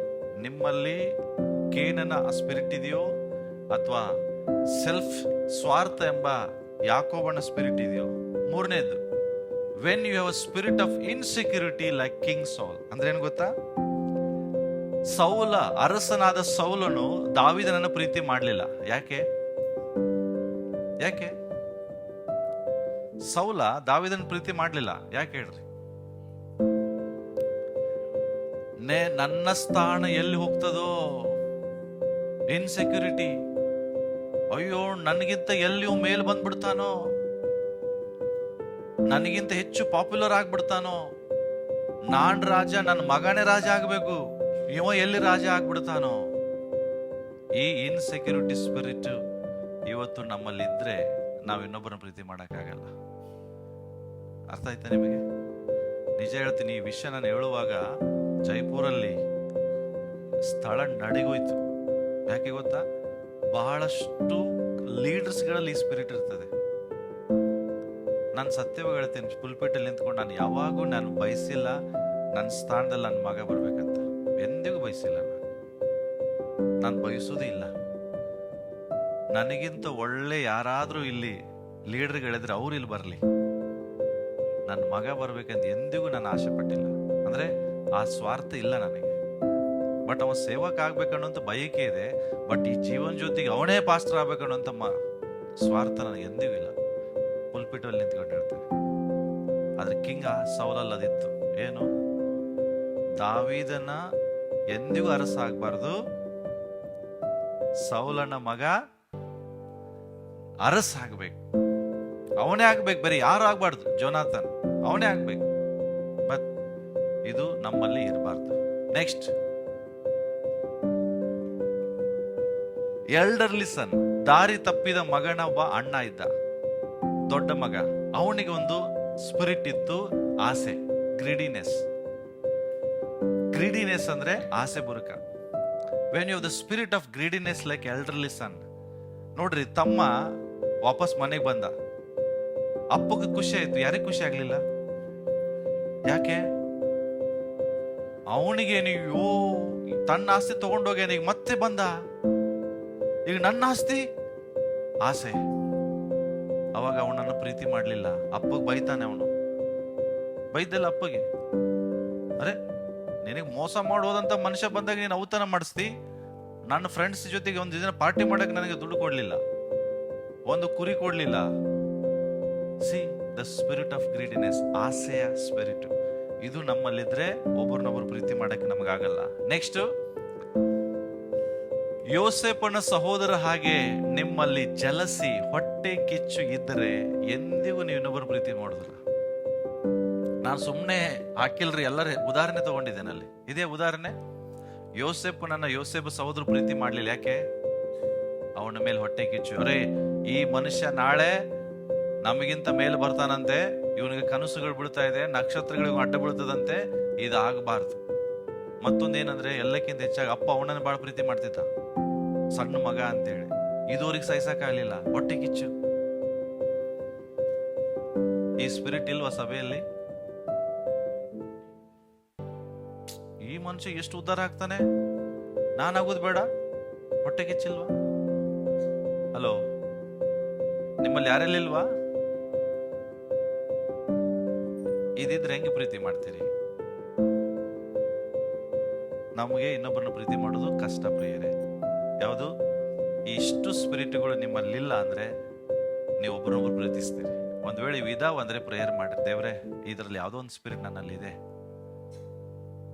ನಿಮ್ಮಲ್ಲಿ ಕೇನನ ಸ್ಪಿರಿಟ್ ಇದೆಯೋ ಅಥವಾ ಸೆಲ್ಫ್ ಸ್ವಾರ್ಥ ಎಂಬ ಯಾಕೋಬನ ಸ್ಪಿರಿಟ್ ಇದೆಯೋ. ಮೂರನೇದು, when you have a spirit of insecurity like king Saul. ಅಂದ್ರೆ ಏನು ಗೊತ್ತಾ? ಸೌಲ, ಅರಸನಾದ ಸೌಲನು ದಾವೀದನನ್ನು ಪ್ರೀತಿ ಮಾಡಲಿಲ್ಲ. ಯಾಕೆ? ಸೌಲ ದಾವೀದನ ಪ್ರೀತಿ ಮಾಡಲಿಲ್ಲ. ಯಾಕೆ ಹೇಳ್ರಿ? ನನ್ನ ಸ್ಥಾನ ಎಲ್ಲಿ ಹೋಗ್ತದೋ, ಇನ್ಸೆಕ್ಯೂರಿಟಿ. ಅಯ್ಯೋ, ನನಗಿಂತ ಎಲ್ಲಿಯೂ ಮೇಲ್ ಬಂದ್ಬಿಡ್ತಾನೋ, ನನಗಿಂತ ಹೆಚ್ಚು ಪಾಪ್ಯುಲರ್ ಆಗ್ಬಿಡ್ತಾನೋ, ನಾನ್ ರಾಜ, ನನ್ನ ಮಗನೇ ರಾಜ ಆಗ್ಬೇಕು, ಇವ ಎಲ್ಲಿ ರಾಜ ಆಗ್ಬಿಡ್ತಾನೋ. ಈ ಇನ್ಸೆಕ್ಯೂರಿಟಿ ಸ್ಪಿರಿಟ್ ಇವತ್ತು ನಮ್ಮಲ್ಲಿದ್ರೆ ನಾವು ಇನ್ನೊಬ್ಬರನ್ನ ಪ್ರೀತಿ ಮಾಡಕ್ಕಾಗಲ್ಲ. ಅರ್ಥ ಆಯ್ತಾ ನಿಮಗೆ? ನಿಜ ಹೇಳ್ತೀನಿ, ಈ ವಿಷಯ ನಾನು ಹೇಳುವಾಗ ಜೈಪುರಲ್ಲಿ ಸ್ಥಳ ನಡಿಗೋಯ್ತು. ಯಾಕೆ ಗೊತ್ತಾ? ಬಹಳಷ್ಟು ಲೀಡರ್ಸ್ಗಳಲ್ಲಿ ಈ ಸ್ಪಿರಿಟ್ ಇರ್ತದೆ. ನಾನು ಸತ್ಯವಾಗಿ ಹೇಳ್ತೇನೆ, ಪುಲ್ಪಿಟಲ್ಲಿ ನಿಂತ್ಕೊಂಡು ನಾನು ಯಾವಾಗೂ ನಾನು ಬಯಸಿಲ್ಲ ನನ್ನ ಸ್ಥಾನದಲ್ಲಿ ನನ್ನ ಮಗ ಬರ್ಬೇಕಂತ. ಎಂದಿಗೂ ಬಯಸಿಲ್ಲ. ನಾನು ಬಯಸೋದೇ ಇಲ್ಲ. ನನಗಿಂತ ಒಳ್ಳೆ ಯಾರಾದ್ರೂ ಇಲ್ಲಿ ಲೀಡರ್ಗಳಿದ್ರೆ ಅವ್ರು ಇಲ್ಲಿ ಬರಲಿ, ನನ್ನ ಮಗ ಬರ್ಬೇಕಂತ ಎಂದಿಗೂ ನಾನು ಆಸೆ ಪಟ್ಟಿಲ್ಲ. ಅಂದ್ರೆ ಆ ಸ್ವಾರ್ಥ ಇಲ್ಲ ನನಗೆ. ಬಟ್ ಅವನ ಸೇವಕ ಆಗ್ಬೇಕನ್ನುವಂತ ಬಯಕೆ ಇದೆ. ಬಟ್ ಈ ಜೀವನ ಜೊತೆಗೆ ಅವನೇ ಪಾಸ್ಟರ್ ಆಗ್ಬೇಕನ್ನುವಂತ ಸ್ವಾರ್ಥ ನನಗೆ ಎಂದಿಗೂ ಇಲ್ಲ. ಪುಲ್ಪಿಟಲ್ಲಿ ನಿಂತ್ಕೊಂಡು ಹೇಳ್ತೇನೆ. ಆದ್ರೆ ಕಿಂಗ್ ಸೌಲಲ್ಲಿ ಅದಿತ್ತು. ಏನು? ದಾವೀದನ ಎಂದಿಗೂ ಅರಸ ಆಗ್ಬಾರ್ದು, ಸೌಲನ ಮಗ ಅರಸ ಆಗ್ಬೇಕು, ಅವನೇ ಆಗ್ಬೇಕು, ಬರೀ ಯಾರು ಆಗ್ಬಾರ್ದು. ಜೋನಾಥನ್ ಅವನೇ ಆಗ್ಬೇಕು. ಬಟ್ ಇದು ನಮ್ಮಲ್ಲಿ ಇರಬಾರ್ದು. ನೆಕ್ಸ್ಟ್, ಎಲ್ಡರ್ಲಿ ಸನ್, ದಾರಿ ತಪ್ಪಿದ ಮಗನ ಒಬ್ಬ ಅಣ್ಣ ಇದ್ದ, ದೊಡ್ಡ ಮಗ. ಅವನಿಗೆ ಒಂದು ಸ್ಪಿರಿಟ್ ಇತ್ತು, ಆಸೆ, ಗ್ರೀಡಿನೆಸ್. ಗ್ರೀಡಿನೆಸ್ ಅಂದ್ರೆ ಆಸೆ ಬುರುಕ. When you have the spirit of greediness like elderly son. ನೋಡ್ರಿ, ತಮ್ಮ ವಾಪಸ್ ಮನೆಗೆ ಬಂದ, ಅಪ್ಪಗೆ ಖುಷಿ ಆಯ್ತು, ಯಾರಿಗೆ ಖುಷಿ ಆಗ್ಲಿಲ್ಲ? ಯಾಕೆ? ಅವನಿಗೆ ನೀವು ತನ್ನ ಆಸ್ತಿ ತಗೊಂಡೋಗಿ ಮತ್ತೆ ಬಂದ, ಈಗ ನನ್ನ ಆಸ್ತಿ ಆಸೆ. ಅವಾಗ ಅವನನ್ನು ಪ್ರೀತಿ ಮಾಡ್ಲಿಲ್ಲ. ಅಪ್ಪಗೆ ಬೈತಾನೆ ಅವನು. ಬೈದಲ್ಲ ಅಪ್ಪಗೆ, ಅರೆ ನಿನಗೆ ಮೋಸ ಮಾಡೋದಂತ ಮನುಷ್ಯ ಬಂದಾಗ ನೀನು ಔತಣ ಮಾಡಿಸ್ತಿ. ನನ್ನ ಫ್ರೆಂಡ್ಸ್ ಜೊತೆಗೆ ಒಂದು ದಿನ ಪಾರ್ಟಿ ಮಾಡಕ್ಕೆ ನನಗೆ ದುಡ್ಡು ಕೊಡ್ಲಿಲ್ಲ, ಒಂದು ಕುರಿ ಕೊಡ್ಲಿಲ್ಲ. C the spirit of greediness, ಆಸೆಯ ಸ್ಪಿರಿಟ್. ಇದು ನಮ್ಮಲ್ಲಿದ್ರೆ ಒಬ್ಬರನ್ನೊಬ್ಬರು ಪ್ರೀತಿ ಮಾಡಕ್ಕೆ ನಮಗಾಗಲ್ಲ. ನೆಕ್ಸ್ಟ್, ಯೋಸೇಫನ ಸಹೋದರ ಹಾಗೆ ನಿಮ್ಮಲ್ಲಿ ಜಲಸಿ, ಹೊಟ್ಟೆ ಕಿಚ್ಚು ಇದ್ದರೆ ಎಂದಿಗೂ ನೀವು ಇನ್ನೊಬ್ಬರು ಪ್ರೀತಿ ಮಾಡಿದ್ರ. ನಾನು ಸುಮ್ಮನೆ ಹಾಕಿಲ್ರಿ, ಎಲ್ಲರ ಉದಾಹರಣೆ ತಗೊಂಡಿದ್ದೇನೆ ಅಲ್ಲಿ. ಇದೇ ಉದಾಹರಣೆ. ಯೋಸೇಫ ಸಹೋದರ ಪ್ರೀತಿ ಮಾಡ್ಲಿಲ್ಲ. ಯಾಕೆ? ಅವನ ಮೇಲೆ ಹೊಟ್ಟೆ ಕಿಚ್ಚು. ಅರೇ, ಈ ಮನುಷ್ಯ ನಾಳೆ ನಮಗಿಂತ ಮೇಲೆ ಬರ್ತಾನಂತೆ, ಇವನಿಗೆ ಕನಸುಗಳು ಬಿಡ್ತಾ ಇದೆ, ನಕ್ಷತ್ರಗಳಿಗೆ ಅಡ್ಡ ಬೀಳ್ತದಂತೆ, ಇದು ಆಗಬಾರ್ದು. ಮತ್ತೊಂದೇನಂದ್ರೆ, ಎಲ್ಲಕ್ಕಿಂತ ಹೆಚ್ಚಾಗಿ ಅಪ್ಪ ಅವನನ್ನು ಬಹಳ ಪ್ರೀತಿ ಮಾಡ್ತಿದ್ದ, ಸಣ್ಣ ಮಗ ಅಂತೇಳಿ. ಇದುವರೆಗೆ ಸಹಿಸಕ್ಕಾಗಲಿಲ್ಲ, ಹೊಟ್ಟೆ ಕಿಚ್ಚು. ಈ ಸ್ಪಿರಿಟ್ ಇಲ್ವಾ ಸಭೆಯಲ್ಲಿ? ಈ ಮನುಷ್ಯ ಎಷ್ಟು ಉದ್ಧಾರ ಆಗ್ತಾನೆ, ನಾನಾಗೋದು ಬೇಡ, ಹೊಟ್ಟೆ ಕಿಚ್ಚಿಲ್ವಾ? ಹಲೋ, ನಿಮ್ಮಲ್ಲಿ ಯಾರೆಲ್ಲಿಲ್ವಾ? ಇದಿದ್ರೆ ಹೆಂಗೆ ಪ್ರೀತಿ ಮಾಡ್ತೀರಿ? ನಮಗೆ ಇನ್ನೊಬ್ಬರನ್ನ ಪ್ರೀತಿ ಮಾಡೋದು ಕಷ್ಟ ಪ್ರಿಯರೇ. ಯಾವುದು? ಇಷ್ಟು ಸ್ಪಿರಿಟ್ಗಳು ನಿಮ್ಮಲ್ಲಿಲ್ಲ ಅಂದ್ರೆ ನೀವು ಒಬ್ಬರೊಬ್ಬರು ಪ್ರೀತಿಸ್ತೀರಿ. ಒಂದ್ ವೇಳೆ ಇದಾವ ಅಂದ್ರೆ ಪ್ರೇಯರ್ ಮಾಡಿ, ದೇವ್ರೆ ಇದರಲ್ಲಿ ಯಾವುದೋ ಒಂದು ಸ್ಪಿರಿಟ್ ನನ್ನಲ್ಲಿದೆ,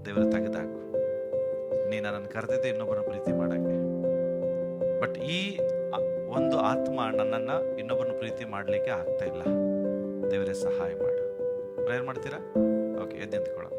ದೇವ್ರೆ ತೆಗೆದಾಕು, ನೀ ನನ್ನನ್ನು ಕರೆದಿದ್ದೆ ಇನ್ನೊಬ್ಬರನ್ನ ಪ್ರೀತಿ ಮಾಡಕ್ಕೆ. ಬಟ್ ಈ ಒಂದು ಆತ್ಮ ನನ್ನನ್ನ ಇನ್ನೊಬ್ಬರನ್ನ ಪ್ರೀತಿ ಮಾಡ್ಲಿಕ್ಕೆ ಆಗ್ತಾ ಇಲ್ಲ. ದೇವರೇ ಸಹಾಯ ಮಾಡು. ಪ್ರೇಯರ್ ಮಾಡ್ತೀರಾ? ಓಕೆ, ಎದ್ದು ನಿಂತ್ಕೊಳ್ಳೋಣ.